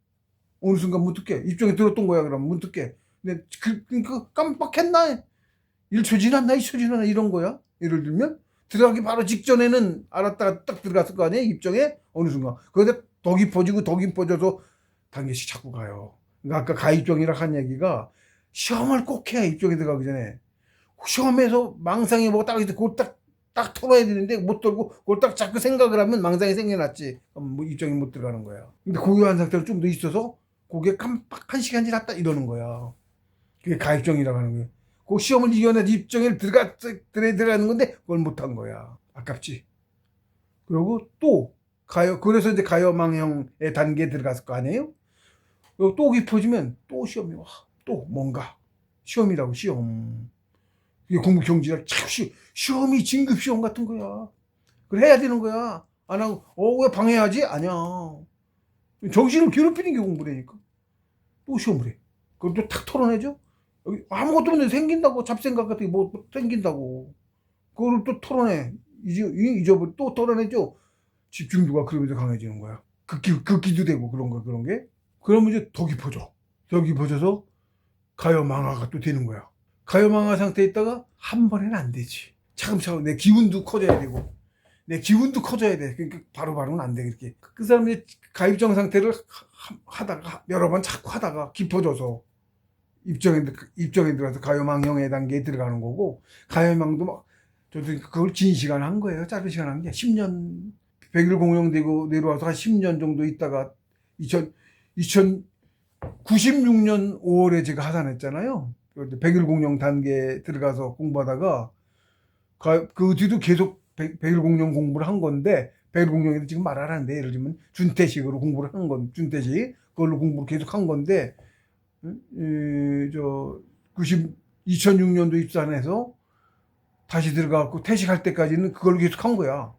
어느 순간 문득 깨. 입장에 들었던 거야. 그럼 문득 깨. 근데 깜빡했나? 1초 지났나? 2초 지났나? 이런 거야. 예를 들면 들어가기 바로 직전에는 알았다가 딱 들어갔을 거 아니에요? 입장에 어느 순간. 그런데 더 깊어져서 단계씩 자꾸 가요. 그러니까 아까 가입정이라 한 얘기가 시험을 꼭 해야 입장에 들어가기 전에. 시험에서 망상이 뭐가 딱 있을 때 그걸 딱 털어야 되는데 못 털고 그걸 딱 자꾸 생각을 하면 망상이 생겨났지. 그럼 뭐 입장에 못 들어가는 거야. 근데 고요한 상태로 좀 더 있어서 그게 깜빡한 시간이 지났다 이러는 거야. 그게 가입정이라고 하는 거야. 그 시험을 이겨내서 입정에 들어가는 건데 그걸 못한 거야. 아깝지. 그리고 또 그래서 이제 가요망형의 단계에 들어갔을 거 아니에요? 그리고 또 깊어지면 또 시험이 와. 또 뭔가 시험이라고 시험. 이게 공부 경지라 시험이 진급 시험 같은 거야. 그걸 해야 되는 거야. 안 하고 왜 방해하지? 아니야. 정신을 괴롭히는 게 공부라니까. 또 시험을 해. 그걸 또 탁 털어내죠. 여기 아무것도 없는데 생긴다고 잡생각 같은 게 뭐 생긴다고. 그거를 또 털어내. 잊어버려 또 털어내죠. 집중도가 그러면서 강해지는 거야. 극기도 되고 그런 게. 그러면 이제 더 깊어져. 더 깊어져서 가요망화가 또 되는 거야. 가요망화 상태에 있다가 한 번에는 안 되지. 차근차근 내 기운도 커져야 되고 내 기운도 커져야 돼. 그러니까 바로바로는 안 돼. 그렇게 그 사람이 가입정 상태를 하다가 여러 번 자꾸 하다가 깊어져서 입정에 들어가서 가요망형의 단계에 들어가는 거고 가요망도 막 저도 그걸 긴 시간 한 거예요. 짧은 시간 한 게 10년 100일 공용되고 내려와서 한 10년 정도 있다가 96년 5월에 제가 하산했잖아요. 100일 공룡 단계에 들어가서 공부하다가 그 뒤도 계속 100일 공룡 공부를 한 건데 100일 공룡에도 지금 말 안 하는데 예를 들면 준태식으로 공부를 하는 건 준태식 그걸로 공부를 계속 한 건데 2006년도 입산해서 다시 들어가고 퇴식할 때까지는 그걸로 계속 한 거야.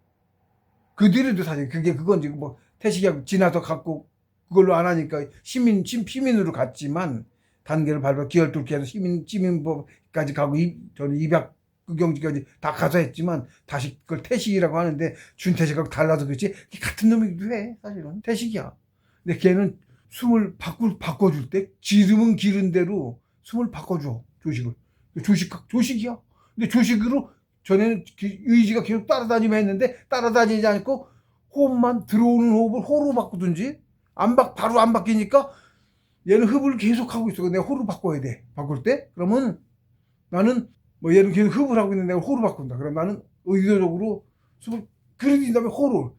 그 뒤에도 사실 그건 지금 뭐 퇴식하고 지나서 갖고 그걸로 안 하니까 시민으로 갔지만 단계를 밟아 기혈 뚫기해서 시민법까지 가고 저는 입약 의경지까지 다 가서 했지만 다시 그걸 퇴식이라고 하는데 준퇴식하고 달라서 그렇지 같은 놈이기도 해. 사실은 퇴식이야. 근데 걔는 숨을 바꿔줄 때 기름은 기른 대로 숨을 바꿔줘. 조식이야. 근데 조식으로 전에는 의지가 계속 따라다니면 했는데 따라다니지 않고 호흡만 들어오는 호흡을 호로 바꾸든지 바로 안 바뀌니까 얘는 흡을 계속 하고 있어. 내가 호로 바꿔야 돼. 바꿀 때 그러면 나는 뭐 얘는 계속 흡을 하고 있는데 내가 호로 바꾼다. 그럼 나는 의도적으로 숨을 들이든 다음에 호로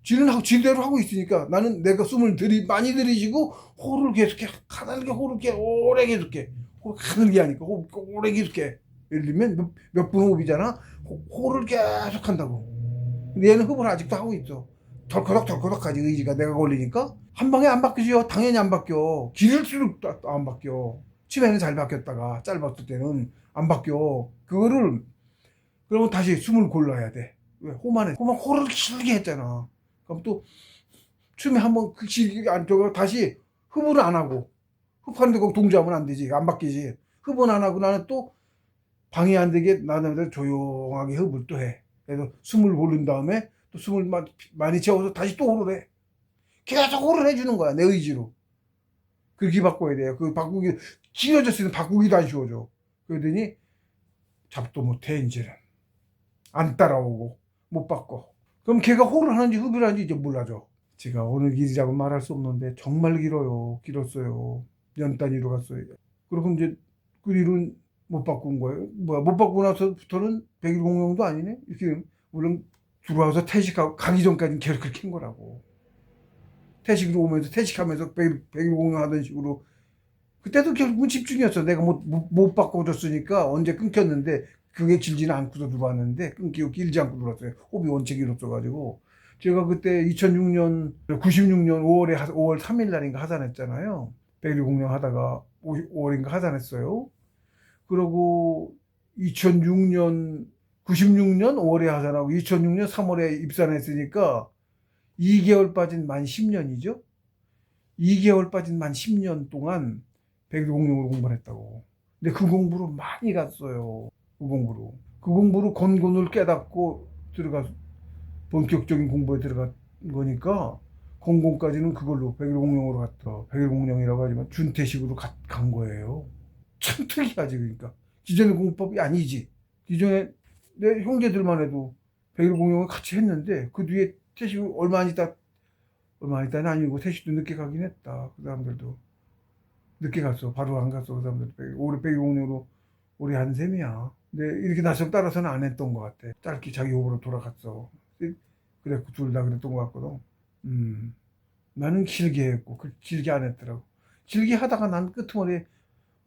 지대로 하고 있으니까 나는 내가 숨을 많이 들이쉬고 호를 계속해. 가늘게 호를 오래 계속해. 가늘게 하니까 오래 계속해. 예를 들면 몇 분 호흡이잖아. 호를 계속 한다고. 근데 얘는 흡을 아직도 하고 있어. 덜커덕하지 의지가 내가 걸리니까 한 방에 안 바뀌죠. 당연히 안 바뀌어. 길을수록 안 바뀌어. 처음에는 잘 바뀌었다가 짧았을 때는 안 바뀌어. 그러면 다시 숨을 골라야 돼. 왜? 호를 길게 했잖아. 그럼 또 처음에 한번 길게 안 저거 다시 흡을 안 하고 흡하는데 거기 동조하면 안 되지. 안 바뀌지. 흡은 안 하고 나는 또 방해 안 되게 나는 조용하게 흡을 또 해. 그래서 숨을 고른 다음에 또 숨을 많이 채워서 다시 또 호를 해. 계속 호를 해주는 거야. 내 의지로. 그렇게 바꿔야 돼요. 길어졌으면 바꾸기도 안 쉬워져. 그러더니 잡도 못해 이제는. 안 따라오고 못 바꿔. 그럼 걔가 호를 하는지 흡을 하는지 이제 몰라져. 제가 어느 길이라고 말할 수 없는데 정말 길어요. 길었어요. 년 단위로 갔어요. 그리고 이제 그 일은 못 바꾼 거예요. 뭐야, 못 바꾸고 나서부터는 백일 공용도 아니네? 이렇게, 물론 들어와서 퇴직하고 가기 전까지는 계속 그렇게 한 거라고. 퇴직으로 오면서 퇴직하면서 백일 공용 하던 식으로. 그때도 결국은 집중이었어. 내가 못 바꿔줬으니까 언제 끊겼는데, 그게 길지는 않고서 들어왔는데, 끊기고 길지 않고 들어왔어요. 호흡이 원칙이 없어가지고. 제가 그때 2006년, 96년 5월 3일 날인가 하산했잖아요. 백일 공용 하다가 5월인가 하산했어요. 그러고 2006년, 96년 5월에 하산하고 2006년 3월에 입산했으니까 2개월 빠진 만 10년이죠. 2개월 빠진 만 10년 동안 백일공룡으로 공부를 했다고. 근데 그 공부로 많이 갔어요. 그 공부로. 그 공부로 건곤을 깨닫고 들어가서 본격적인 공부에 들어간 거니까 건곤까지는 그걸로 백일공룡으로 갔다. 백일공룡이라고 하지만 준태식으로 간 거예요. 참 특이하지. 그러니까 기존의 공법이 아니지. 기존에 내 형제들만 해도 백일공룡을 같이 했는데 그 뒤에 태식 얼마 안 있다는 아니고 태식도 늦게 가긴 했다. 그 사람들도 늦게 갔어. 바로 안 갔어. 그 사람들 올해 백일공룡으로 오래 한 셈이야. 근데 이렇게 나성 따라서는 안 했던 것 같아. 짧게 자기 호흡으로 돌아갔어. 그래, 둘 다 그랬던 것 같거든. 나는 길게 했고 길게 안 했더라고. 길게 하다가 난 끄트머리에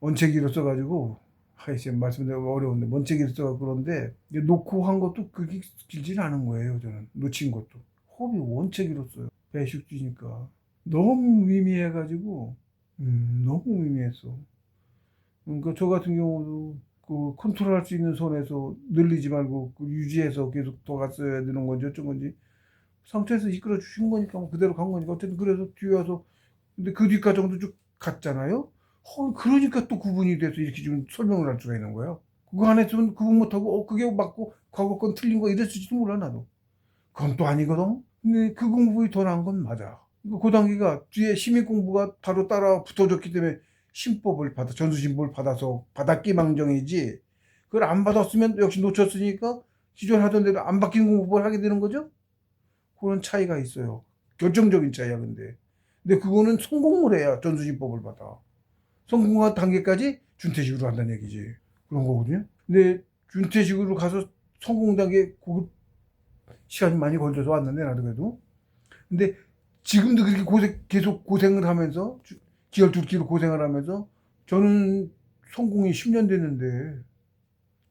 원체기로 써가지고, 하여튼 말씀드리기 어려운데, 원체기로 써가지고 그런데, 놓고 한 것도 그게 길지는 않은 거예요, 저는. 놓친 것도. 호흡이 원체기로 써요. 배식주니까. 너무 미미해가지고, 너무 미미했어. 그러니까 저 같은 경우도, 그 컨트롤 할 수 있는 선에서 늘리지 말고, 그 유지해서 계속 더 갔어야 되는 건지 어쩐 건지, 상태에서 이끌어 주신 거니까, 뭐 그대로 간 거니까, 어쨌든 그래서 뒤에 와서, 근데 그 뒷 과정도 쭉 갔잖아요? 그러니까 또 구분이 돼서 이렇게 좀 설명을 할 수가 있는 거야. 그거 안 했으면 구분 못하고, 그게 맞고, 과거 건 틀린 거 이랬을지도 몰라, 나도. 그건 또 아니거든? 근데 그 공부가 더 나은 건 맞아. 그 단계가 뒤에 심의 공부가 바로 따라 붙어졌기 때문에 전수신법을 받아서 받았기망정이지, 그걸 안 받았으면 역시 놓쳤으니까 기존 하던 대로 안 바뀐 공부를 하게 되는 거죠? 그런 차이가 있어요. 결정적인 차이야, 근데. 근데 그거는 성공을 해야 전수신법을 받아. 성공한 단계까지 준태식으로 한다는 얘기지. 그런 거거든요. 근데 준태식으로 가서 성공 단계 고급 시간이 많이 걸려서 왔는데, 나도 그래도. 근데 지금도 그렇게 계속 고생을 하면서, 기혈줄기로 고생을 하면서, 저는 성공이 10년 됐는데,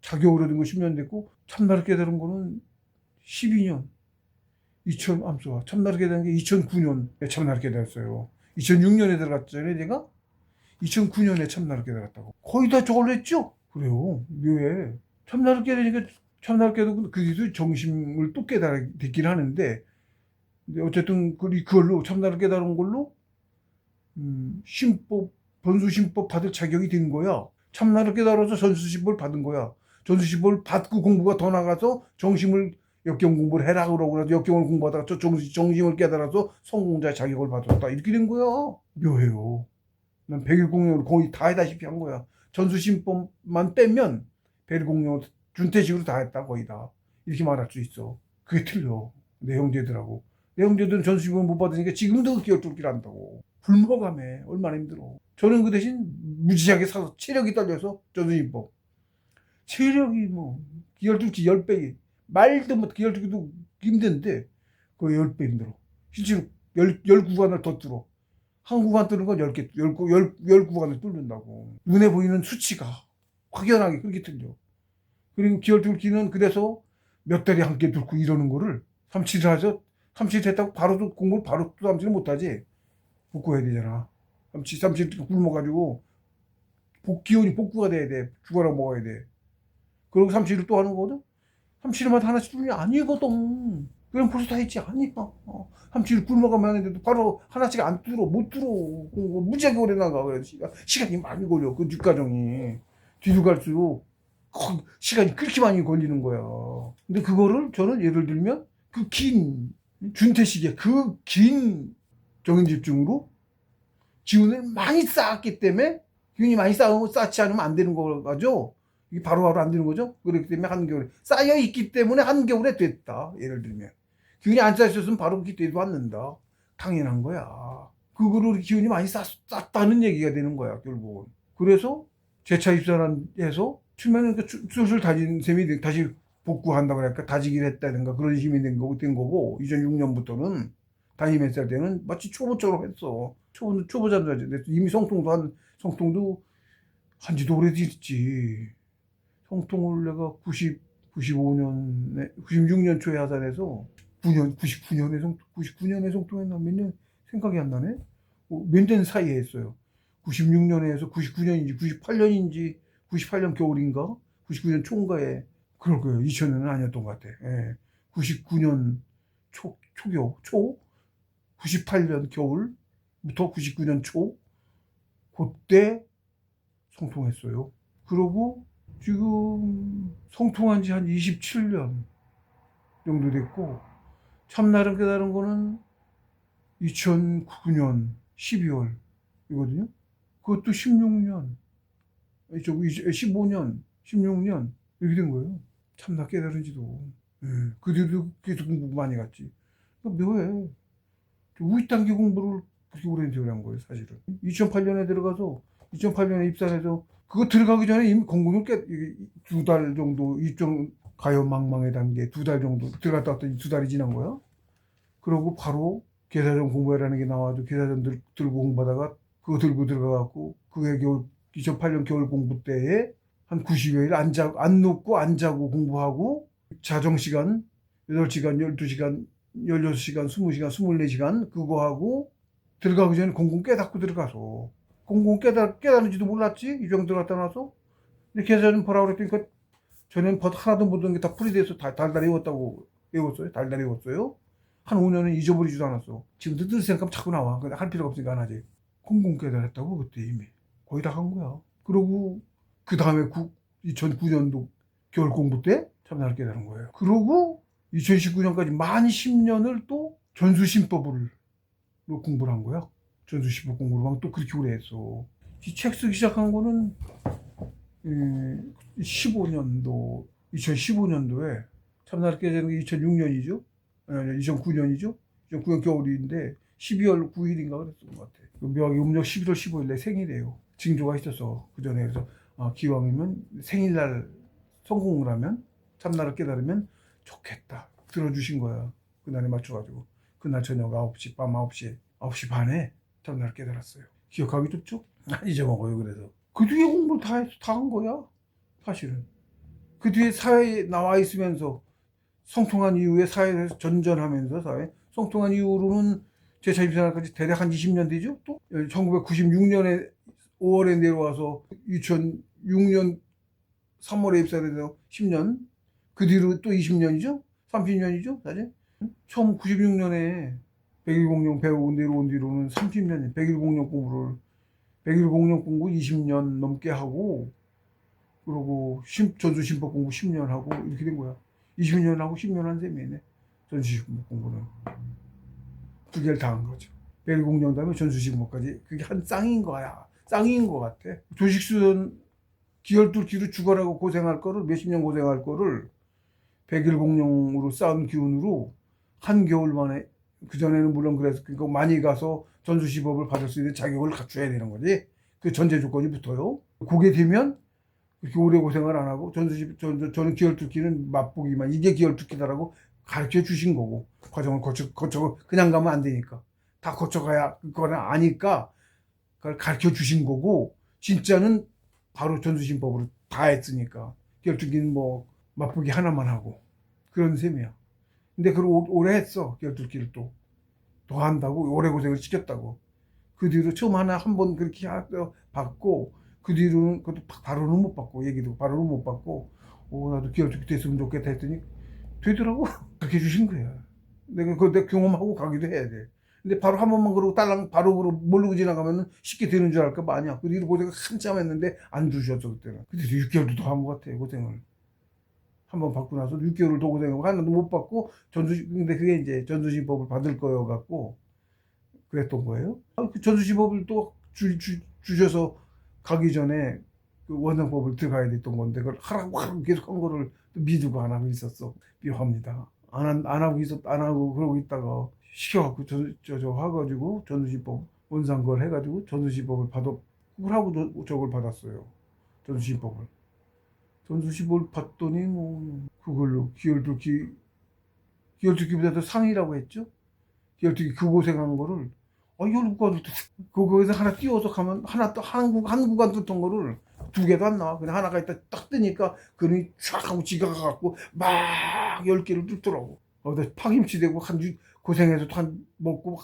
자격으로 된 거 10년 됐고, 참나를 깨달은 거는 12년. 참나를 깨달은 게 2009년에 참나를 깨달았어요. 2006년에 들어갔잖아요, 제가? 2009년에 참나를 깨달았다고. 거의 다 저걸로 했죠? 그래요. 묘해. 참나를 깨달으니까, 참나를 깨달고, 그게도 정심을 또 깨달았긴 하는데, 근데 어쨌든, 그걸로, 참나를 깨달은 걸로, 전수신법 받을 자격이 된 거야. 참나를 깨달아서 전수신법을 받은 거야. 전수신법을 받고 공부가 더 나가서 정심을, 역경 공부를 해라 그러고, 그래서 역경을 공부하다가 정심을 깨달아서 성공자 자격을 받았다. 이렇게 된 거야. 묘해요. 난 백일공룡을 거의 다 해다시피 한 거야. 전수신법만 빼면 백일공룡 준태식으로 다 했다, 거의 다. 이렇게 말할 수 있어. 그게 틀려. 내 형제들하고. 내 형제들은 전수신법 못 받으니까 지금도 기어뚫기를 한다고. 굶어가며 얼마나 힘들어. 저는 그 대신 무지하게 사서 체력이 딸려서 전수신법. 체력이 뭐 기혈뚫기 10배. 말도 못 기혈뚫기도 힘든데 그 10배 힘들어. 실제로 10구간을 더 뚫어. 한 구간 뚫는 건 10개, 10구간을 뚫는다고. 눈에 보이는 수치가 확연하게 그렇게 틀려. 그리고 기혈뚫기는 그래서 몇 달에 한 개 뚫고 이러는 거를 3, 7일 하죠. 3, 7일 했다고 바로 공부를 바로 또 3, 7일 못하지. 복구해야 되잖아. 3, 7일 굶어가지고 기운이 복구가 돼야 돼. 죽어라 먹어야 돼. 그리고 3, 7일 또 하는 거거든. 3, 7일마다 하나씩 뚫는 게 아니거든. 그럼 벌써 다 했지. 아니야. 3, 7일 굶어가면 하는데도 바로 하나씩 안 뚫어. 못 뚫어. 무지하게 오래 나가. 그래서 시간이 많이 걸려. 그 뒷과정이. 뒤로 갈수록 시간이 그렇게 많이 걸리는 거야. 근데 그거를 저는 예를 들면 그 긴 준태식의 그 긴 정인집중으로 기운을 많이 쌓았기 때문에 기운이 많이 쌓지 않으면 안 되는 거죠. 이게 바로바로 안 되는 거죠. 그렇기 때문에 한겨울에 쌓여 있기 때문에 한겨울에 됐다. 예를 들면 기운이 안 쌓였으면 바로 그때도 왔는다. 당연한 거야. 그거로 기운이 많이 쌓았다는 얘기가 되는 거야, 결국은. 그래서 재차 입사해서 처음에는 슬슬 다진 셈이 다시 복구한다고 할까 다지기를 했다든가 그런 힘이 된 거고 2006년부터는 담임했을 때는 마치 초보처럼 했어. 초보자들 이미 성통도 한지도 오래됐지. 성통을 내가 96년 초에 하산해서 99년에 성통했나 몇 년 생각이 안 나네. 몇 년 사이에 했어요. 96년에 해서 99년인지 98년인지 98년 겨울인가 99년 초인가에 그럴 거예요. 2000년은 아니었던 것 같아. 예. 99년 초 98년 겨울부터 99년 초 그때 성통했어요. 그러고 지금 성통한 지 한 27년 정도 됐고 참나름 깨달은 거는 2009년 12월이거든요. 그것도 16년, 15년, 16년 이렇게 된 거예요. 참나 깨달은 지도. 예. 그 뒤로도 계속 공부 많이 갔지. 묘해. 우익단계 공부를 그렇게 오랜 세월에 한 거예요, 사실은. 2008년에 들어가서 2008년에 입사해서 그거 들어가기 전에 이미 공부를 두 달 정도 일정 가요망망의 단계 2달 정도 들어갔다 왔더니 2달이 지난 거야. 그러고 바로 계사전 공부해라는 게 나와도 계사전 들고 공부하다가 그거 들고 들어가갖고 그해 겨울 2008년 겨울 공부 때에 한 90여일 안 눕고 안 자고 공부하고 자정시간 8시간, 12시간, 16시간, 20시간, 24시간 그거 하고 들어가기 전에 공공 깨닫고 들어가서 공공 깨닫는지도 몰랐지 이 정도 갖다 놔서 근데 계산은 보라고 그랬더니 전에는 하나도 모르는 게 다 풀이 돼서 달달이 외웠어요. 달달이 외웠어요. 한 5년은 잊어버리지도 않았어. 지금도 늘 생각하면 자꾸 나와. 근데 할 필요가 없으니까 안 하지. 공공 깨달았다고 그때 이미 거의 다 한 거야. 그러고 그 다음에 2009년도 겨울 공부 때 참나를 깨달은 거예요. 그러고 2019년까지 만 10년을 또 전수신법으로 공부를 한 거야. 전수신법 공부를 또 그렇게 오래 했어. 이 책 쓰기 시작한 거는 2015년도에 참나를 깨달은 게 2006년이죠. 2009년이죠. 2009년 겨울인데 12월 9일인가 그랬던 것 같아. 묘하게 음력 11월 15일 내 생일이에요. 징조가 있어서 그 전에 그래서 기왕이면 생일날 성공을 하면 참나를 깨달으면 좋겠다. 들어주신 거야. 그날에 맞춰가지고 그날 저녁 9시 밤 9시 반에 참나를 깨달았어요. 기억하기 좋죠? 안 잊어먹어요. 그래서 그 뒤에 공부를 다 한 거야. 사실은 그 뒤에 사회에 나와 있으면서 성통한 이후에 사회에서 전전하면서 성통한 이후로는 제 자립생활까지 대략 한 20년 되죠. 또 1996년에 5월에 내려와서 2006년 3월에 입사해서 10년 그 뒤로 또 20년이죠. 30년이죠. 사실 처음 96년에 백일공룡 배우고 내려온 뒤로는 30년 백일공룡 공부 20년 넘게 하고 그러고 전수신법 공부 10년 하고 이렇게 된 거야. 20년 하고 10년 한 셈이네. 전수신법 공부는 두 개를 다 한 거죠. 백일공룡 다음에 전수신법까지 그게 한 쌍인 거야. 쌍인 것 같아. 조식수는 기혈뚫기로 죽어라고 고생할 거를 몇십 년 고생할 거를 백일공룡으로 쌓은 기운으로 한 겨울 만에 그전에는 물론 그래서 그거 많이 가서 전수시법을 받을 수 있는 자격을 갖춰야 되는 거지. 그 전제 조건이 붙어요. 그게 되면 그렇게 오래 고생을 안 하고 저는 기혈뚫기는 맛보기만 이게 기혈뚫기다라고 가르쳐 주신 거고 과정을 거쳐 그냥 가면 안 되니까 다 거쳐가야 그거는 아니까 그걸 가르쳐 주신 거고 진짜는 바로 전수신법으로 다 했으니까 기혈뚫기는 뭐 맛보기 하나만 하고 그런 셈이야. 근데 그걸 오래 했어. 기혈뚫기를 또 한다고 오래 고생을 시켰다고. 그 뒤로 처음 한 번 그렇게 받고 그 뒤로는 그것도 바로는 못 받고 얘기도 바로는 못 받고 나도 기혈뚫기 됐으면 좋겠다 했더니 되더라고. 그렇게 해주신 거야. 내가 그거 경험하고 가기도 해야 돼. 근데 바로 한 번만 그러고 딸랑 바로 모르고 지나가면은 쉽게 되는 줄 알까 봐 아니야. 그 뒤로 고생을 한참 했는데 안 주셨어 그때는. 근데 6개월도 더 한 것 같아 고생을. 한 번 받고 나서 6개월을 더 고생하고 하나도 못 받고 근데 그게 이제 전수신법을 받을 거여 갖고 그랬던 거예요. 그 전수신법을 또 주셔서 가기 전에 그 원상법을 들어가야 됐던 건데 그걸 하라고 계속 한 거를 미루고 안 하고 있었어. 묘합니다. 안 하고 그러고 있다가 시켜갖고 저 하가지고 전수신법 원상 걸 해가지고 전수신법을 그걸 하고 저걸 받았어요. 전수신법을. 전수신법을 봤더니 뭐 그걸로 기혈투기보다도 상이라고 했죠. 기혈투기 그 고생한 거를 혈구간을 그거에서 하나 띄워서 가면 하나 또 한 구간 뚫던 거를 두 개도 안 나와. 그냥 하나가 있다 딱 뜨니까 그놈이 싹 하고 지가 가갖고 막 10개를 뚫더라고. 파김치되고 고생해서 또 한 먹고 막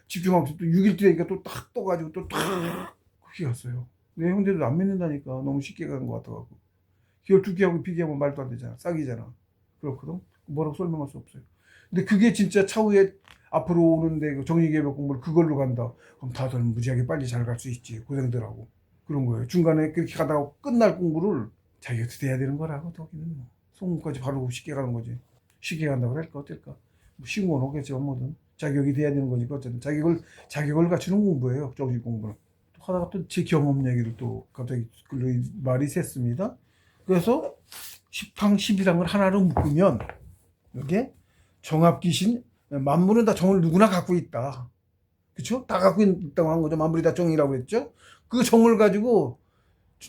집중하고 또 6일 뒤니까 또 딱 떠가지고 또 딱 그렇게 갔어요. 내 형제도 안 믿는다니까. 너무 쉽게 간 것 같아갖고. 기혈투기하고 비교하면 말도 안 되잖아. 싹이잖아. 그렇거든. 뭐라고 설명할 수 없어요. 근데 그게 진짜 차후에 앞으로 오는데 그 정리개벽 공부를 그걸로 간다. 그럼 다들 무지하게 빨리 잘 갈 수 있지. 고생들 하고. 그런 거예요. 중간에 그렇게 가다가 끝날 공부를 자기가 돼야 되는 거라고. 거기는 뭐. 송문까지 바로 쉽게 가는 거지. 쉽게 간다고 할까 어떨까. 뭐 신고는 오겠지만 뭐든. 자격이 돼야 되는 거니까 어쨌든. 자격을 갖추는 공부예요. 정식 공부는. 또 하다가 또 제 경험 얘기를 또 갑자기 말이 샜습니다. 그래서 10항 11항을 하나로 묶으면 이게 정합귀신 만물은 다 정을 누구나 갖고 있다. 그쵸? 다 갖고 있다고 한 거죠. 만물이 다 정이라고 했죠. 그 정을 가지고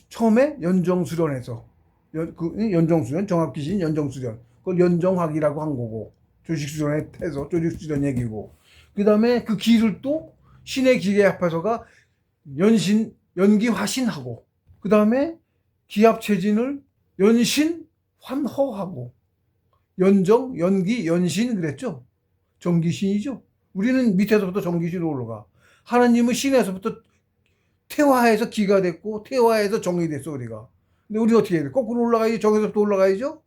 처음에 연정수련해서 연정수련, 정합귀신 연정수련 그걸 연정학이라고 한 거고 조직수련해서 조직수련 얘기고 그 다음에 그 기를 또 신의 기계 합해서가 연기화신하고 그 다음에 기합체진을 연신환허하고 연정, 연기, 연신 그랬죠. 정기신이죠. 우리는 밑에서부터 정기신으로 올라가. 하나님은 신에서부터 태화해서 기가 됐고 태화해서 정이 됐어 우리가. 근데 우리 어떻게 해야 돼? 거꾸로 올라가야지. 정에서부터 올라가야죠.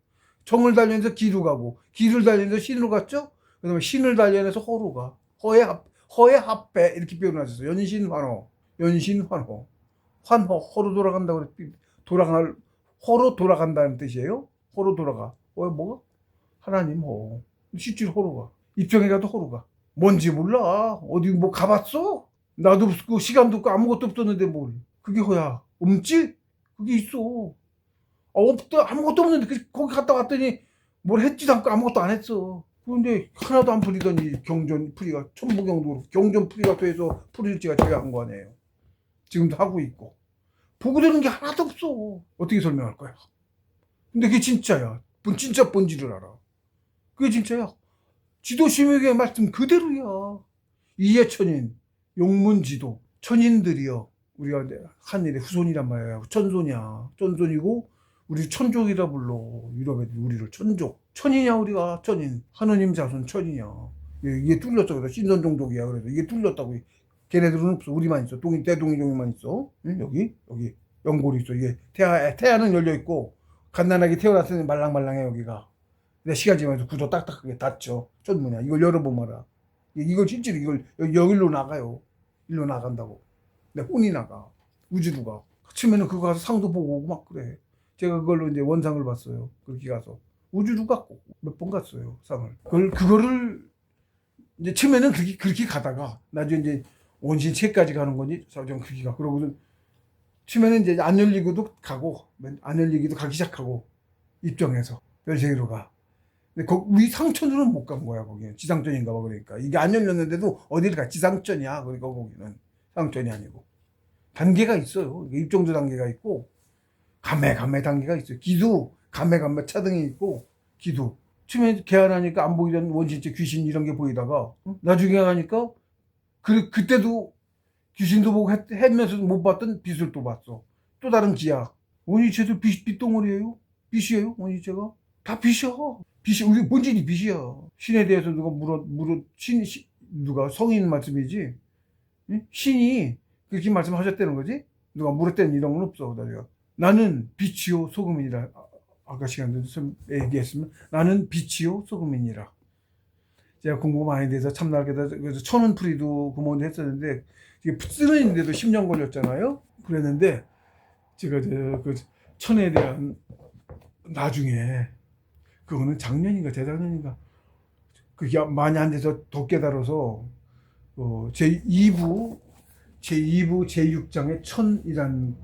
정을 단련해서 기로 가고 기를 단련해서 신으로 갔죠. 그 다음에 신을 단련해서 허로 가. 허의 합배 이렇게 표현하셨어. 연신환허. 연신환허. 허로 돌아간다고 그랬 허로 돌아간다는 뜻이에요. 허로 돌아가. 뭐가? 하나님 허. 실제로 허로가. 입장에 가도 허로가. 뭔지 몰라. 어디 뭐 가봤어? 나도 없고 시간도 없고 아무것도 없었는데 뭘. 그게 허야. 없지? 그게 있어. 없다. 아무것도 없는데 거기 갔다 왔더니 뭘 했지도 않고 아무것도 안 했어. 그런데 하나도 안 풀리더니 경전 풀이가 천부경도 경전 풀이가 돼서 풀일지가 제가 한 거 아니에요. 지금도 하고 있고. 보고 되는 게 하나도 없어. 어떻게 설명할 거야? 근데 그게 진짜야. 진짜 본질을 알아. 그게 진짜야. 지도심에게 말씀 그대로야. 이해천인, 용문지도, 천인들이여. 우리가 한일의 후손이란 말이야. 천손이야. 천손이고 우리 천족이라 불러. 유럽 애들 우리를 천족. 천이냐 우리가 천인. 하느님 자손 천이냐. 이게 뚫렸어. 그래서 신선종족이야. 그래서 이게 뚫렸다고. 걔네들은 없어. 우리만 있어. 대동이종이만 있어. 응? 여기 연골이 있어. 이게 태아는 열려 있고 갓난아기 태어났으니 말랑말랑해 여기가. 근데 시간 지나면서 구조 딱딱하게 닫죠. 천문이야. 이걸 열어보마라. 이걸 실제로 여기로 나가요. 일로 나간다고. 근데 혼이 나가. 우주로 가. 치면은 그거 가서 상도 보고 오고 막 그래. 제가 그걸로 이제 원상을 봤어요. 그렇게 가서 우주로 갔고 몇 번 갔어요. 상을. 그거를 이제 치면은 그렇게 가다가 나중에 이제 원신체까지 가는 거니 저정 그렇게 가. 그러고서 치면은 이제 안 열리고도 가고 안 열리기도 가기 시작하고 입정해서 별세계로 가. 근데 우리 상천으로는 못 간 거야. 거기는 지상천인가 봐. 그러니까 이게 안 열렸는데도 어디를 가? 지상천이야. 그러니까 거기는 상천이 아니고 단계가 있어요. 입정도 단계가 있고 감매 단계가 있어요. 기도 감매 차등이 있고 기도 처음에 개안하니까 안 보이던 원신체 귀신 이런 게 보이다가 나중에 가니까 그때도 귀신도 보고 했면서도 못 봤던 빛을 또 봤어. 또 다른 기야. 원시체도 빛덩어리예요. 빛이에요. 원시체가 다 빛이야. 우리 본질이 빛이야. 신에 대해서 누가 누가 성인 말씀이지. 응? 신이 그렇게 말씀하셨다는 거지. 누가 물었다는 이런 건 없어. 나는 빛이요 소금이니라. 아까 시간에 얘기했으면 나는 빛이요 소금이니라. 제가 공부 많이 돼서 참나게다 그래서 천은풀이도 그모도 했었는데 이게 쓰는데도 10년 걸렸잖아요. 그랬는데 제가 그 천에 대한 나중에 그거는 작년인가 재작년인가 그게 많이 안 돼서 더 깨달아서 제2부 제6장의 천이란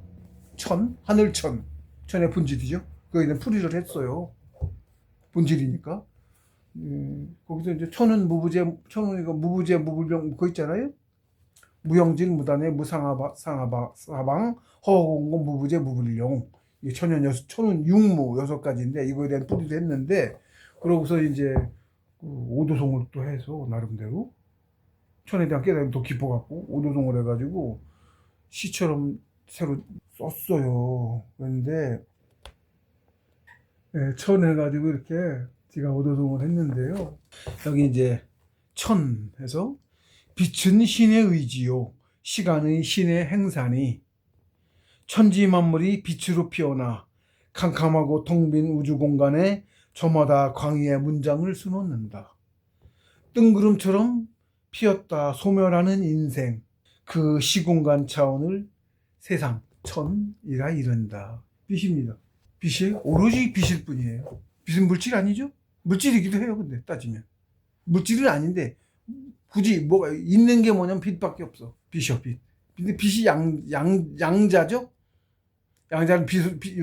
하늘천 천의 본질이죠. 거기에 대한 풀이를 했어요. 본질이니까. 거기서 이제 천은 무부재 무불병 그거 있잖아요. 무영진 무단의 무상하방 허공공 무부재 무불용 이게 천은 육무 6가지인데 이거에 대한 뿌리도 했는데 그러고서 이제 그 오도송을 또 해서 나름대로 천에 대한 깨달음이 더 깊어갖고 오도송을 해가지고 시처럼 새로 썼어요. 그런데 네, 천 해가지고 이렇게 제가 오도송을 했는데요. 여기 이제 천 해서 빛은 신의 의지요 시간의 신의 행사니 천지 만물이 빛으로 피어나 캄캄하고 텅 빈 우주 공간에 저마다 광의의 문장을 수놓는다. 뜬구름처럼 피었다 소멸하는 인생 그 시공간 차원을 세상 천이라 이른다. 빛입니다. 빛이 오로지 빛일 뿐이에요. 빛은 물질 아니죠? 물질이기도 해요. 근데 따지면 물질은 아닌데 굳이 뭐가 있는 게 뭐냐면 빛밖에 없어. 빛이요 빛. 근데 빛이 양자죠? 양자는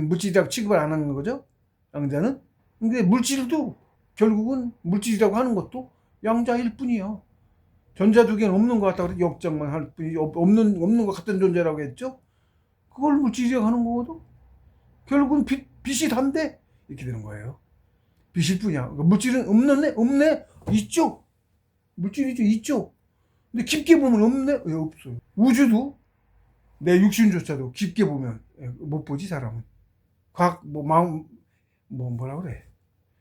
물질이라고 취급을 안 하는 거죠? 양자는. 근데 물질도 결국은 물질이라고 하는 것도 양자일 뿐이야. 전자 두 개는 없는 것 같다고 그랬지. 역장만 할 뿐이 없는 것 같은 존재라고 했죠? 그걸 물질이라고 하는 거거든. 결국은 빛이 단데 이렇게 되는 거예요. 빛일 뿐이야. 그러니까 물질은 없네? 있죠. 물질이죠. 있죠. 근데 깊게 보면 없네? 왜 없어요? 우주도 내 육신조차도 깊게 보면 못 보지 사람은. 과학 마음 뭐라 그래?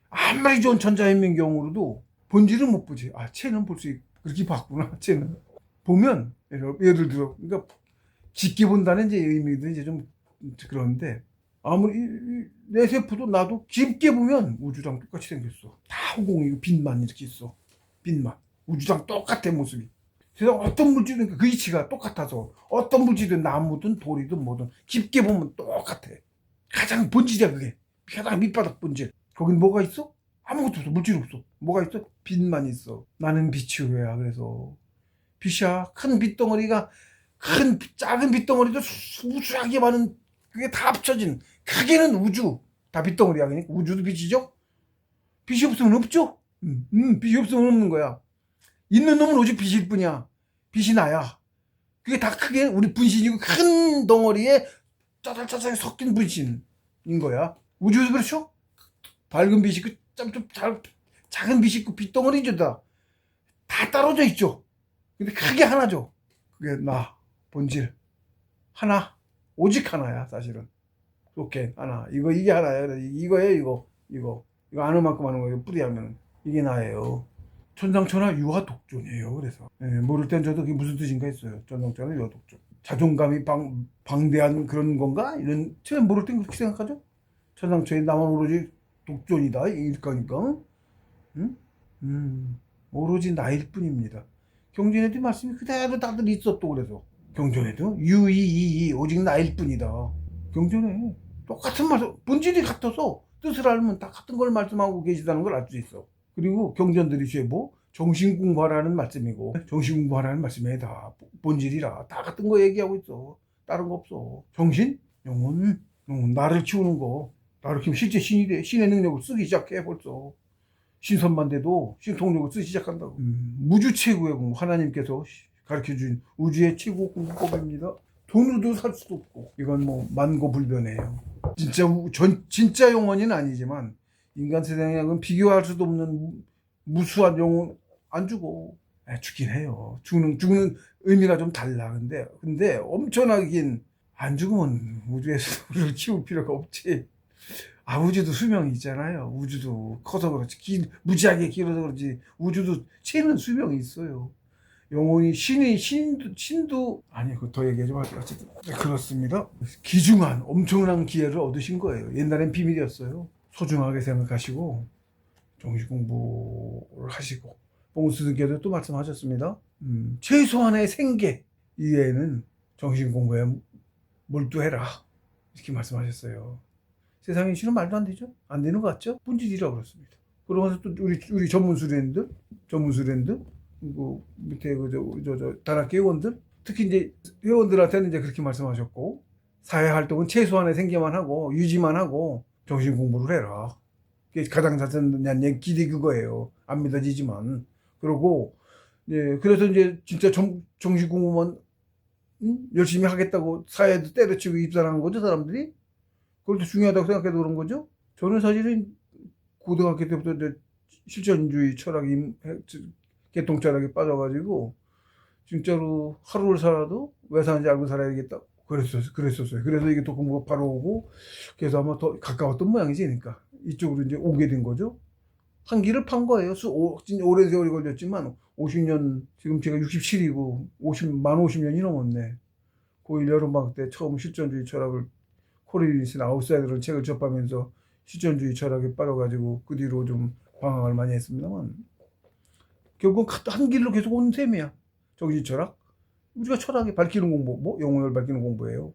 아무리 좋은 전자현미경으로도 본질은 못 보지. 아, 쟤는 볼 수 있고 그렇게 봤구나. 쟤는 보면 예를 들어 그러니까 깊게 본다는 이제 의미도 이제 좀 그런데 아무리 내 세포도 나도 깊게 보면 우주랑 똑같이 생겼어. 다 허공이고 빛만 이렇게 있어. 빛만 우주랑 똑같아 모습이. 세상 어떤 물질은 그 이치가 똑같아서 어떤 물질은 나무든 돌이든 뭐든 깊게 보면 똑같아. 가장 본질이야 그게. 가장 밑바닥 본질. 거긴 뭐가 있어? 아무것도 없어. 물질 없어. 뭐가 있어? 빛만 있어. 나는 빛이 왜야. 그래서 빛이야. 큰 빛덩어리가 작은 빛덩어리도 수수하게 많은 그게 다 합쳐진 크게는 우주. 다 빛덩어리야. 그러니까 우주도 빛이죠. 빛이 없으면 없죠. 빛이 없으면 없는 거야. 있는 놈은 오직 빛일 뿐이야. 빛이 나야. 그게 다 크게 우리 분신이고 큰 덩어리에 짜잘짜잘 섞인 분신인 거야. 우주도 그렇죠? 밝은 빛이 있고 좀 작은 빛이 있고 빛덩어리죠. 다 떨어져 있죠. 근데 크게 하나죠. 그게 나 본질 하나 오직 하나야 사실은. 오케이 하나 이게 하나야. 이거예요. 이거 아는 만큼 하는 거예요. 뿌리하면 이게 나예요. 천상천하 유아독존이에요. 그래서 모를 땐 저도 그게 무슨 뜻인가 했어요. 천상천하 유아독존. 자존감이 방대한 그런 건가? 이런 처음 모를 땐 그렇게 생각하죠. 천상천하에 나만 오로지 독존이다 일 거니까. 응? 오로지 나일 뿐입니다. 경전에도 말씀이 그대로 다들 있어. 또 그래서 경전에도 유이이이 오직 나일 뿐이다. 경전에 똑같은 말씀 본질이 같아서 뜻을 알면 다 같은 걸 말씀하고 계시다는 걸 알 수 있어. 그리고 경전들이 뭐 정신 공부하라는 말씀이고 정신 공부하라는 말씀에 다 본질이라 다 같은 거 얘기하고 있어. 다른 거 없어. 정신, 영혼, 나를 키우는 거. 나를 키우면 실제 신이 돼. 신의 능력을 쓰기 시작해 벌써. 신선만 돼도 신통력을 쓰기 시작한다고. 우주 최고의 공부 하나님께서 가르쳐준 우주의 최고 공부법입니다. 돈으로도 살 수도 없고 이건 뭐 만고불변이에요. 진짜 영혼은 아니지만 인간 세상에는 비교할 수도 없는 무수한 영혼 안 주고 죽긴 해요. 죽는 의미가 좀 달라. 근데 엄청나긴 안 죽으면 우주에서 우리를 키울 필요가 없지. 우주도 수명이 있잖아요. 우주도 커서 그렇지 무지하게 길어서 그렇지 우주도 채는 수명이 있어요. 영혼이 신도 아니 그거 더 얘기하지 말게요. 어쨌든 그렇습니다. 귀중한 엄청난 기회를 얻으신 거예요. 옛날엔 비밀이었어요. 소중하게 생각하시고 정식 공부를 하시고 봉수님께도 또 말씀하셨습니다. 최소한의 생계 이외에는 정신 공부에 몰두해라 이렇게 말씀하셨어요. 세상에 실은 말도 안 되죠? 안 되는 것 같죠? 본질이라고 그렇습니다. 그러면서 또 우리 전문 수련들 그 밑에 단학교 회원들 특히 이제 회원들한테는 이제 그렇게 말씀하셨고 사회 활동은 최소한의 생계만 하고 유지만 하고 정신 공부를 해라. 그게 가장 자세한 길이 그거예요. 안 믿어지지만 그러고 그래서 이제 진짜 정신 공부만 열심히 하겠다고 사회도 때려치고 입사하는 거죠 사람들이. 그걸 더 중요하다고 생각해서 그런 거죠? 저는 사실은 고등학교 때부터 이제 실천주의 철학이 개통 철학에 빠져가지고 진짜로 하루를 살아도 왜 사는지 알고 살아야겠다. 그랬었어요. 그래서 이게 또 공부가 바로 오고, 그래서 아마 더 가까웠던 모양이지, 그러니까. 이쪽으로 이제 오게 된 거죠. 한 길을 판 거예요. 진짜 오랜 세월이 걸렸지만, 50년, 지금 제가 67이고, 만 50년이 넘었네. 고1 여름방학 때 처음 실존주의 철학을, 코리니슨 아웃사이더라는 책을 접하면서 실존주의 철학에 빠져가지고, 그 뒤로 좀 방황을 많이 했습니다만, 결국은 한 길로 계속 온 셈이야. 정신 철학. 우리가 철학이 밝히는 공부, 뭐 영혼을 밝히는 공부예요.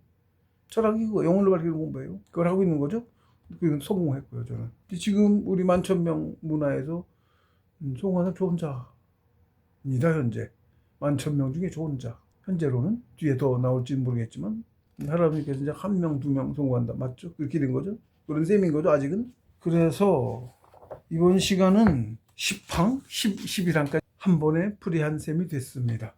철학이 그거 영혼을 밝히는 공부예요. 그걸 하고 있는 거죠. 그 성공했고요, 저는. 지금 우리 만천명 문화에서 성공하는 저 혼자입니다, 현재. 만천명 중에 저 혼자. 현재로는 뒤에 더 나올지는 모르겠지만 하나님께서 이제 한 명, 두 명 성공한다, 맞죠? 그렇게 된 거죠. 그런 셈인 거죠, 아직은. 그래서 이번 시간은 10항, 11항까지 한 번에 풀이한 셈이 됐습니다.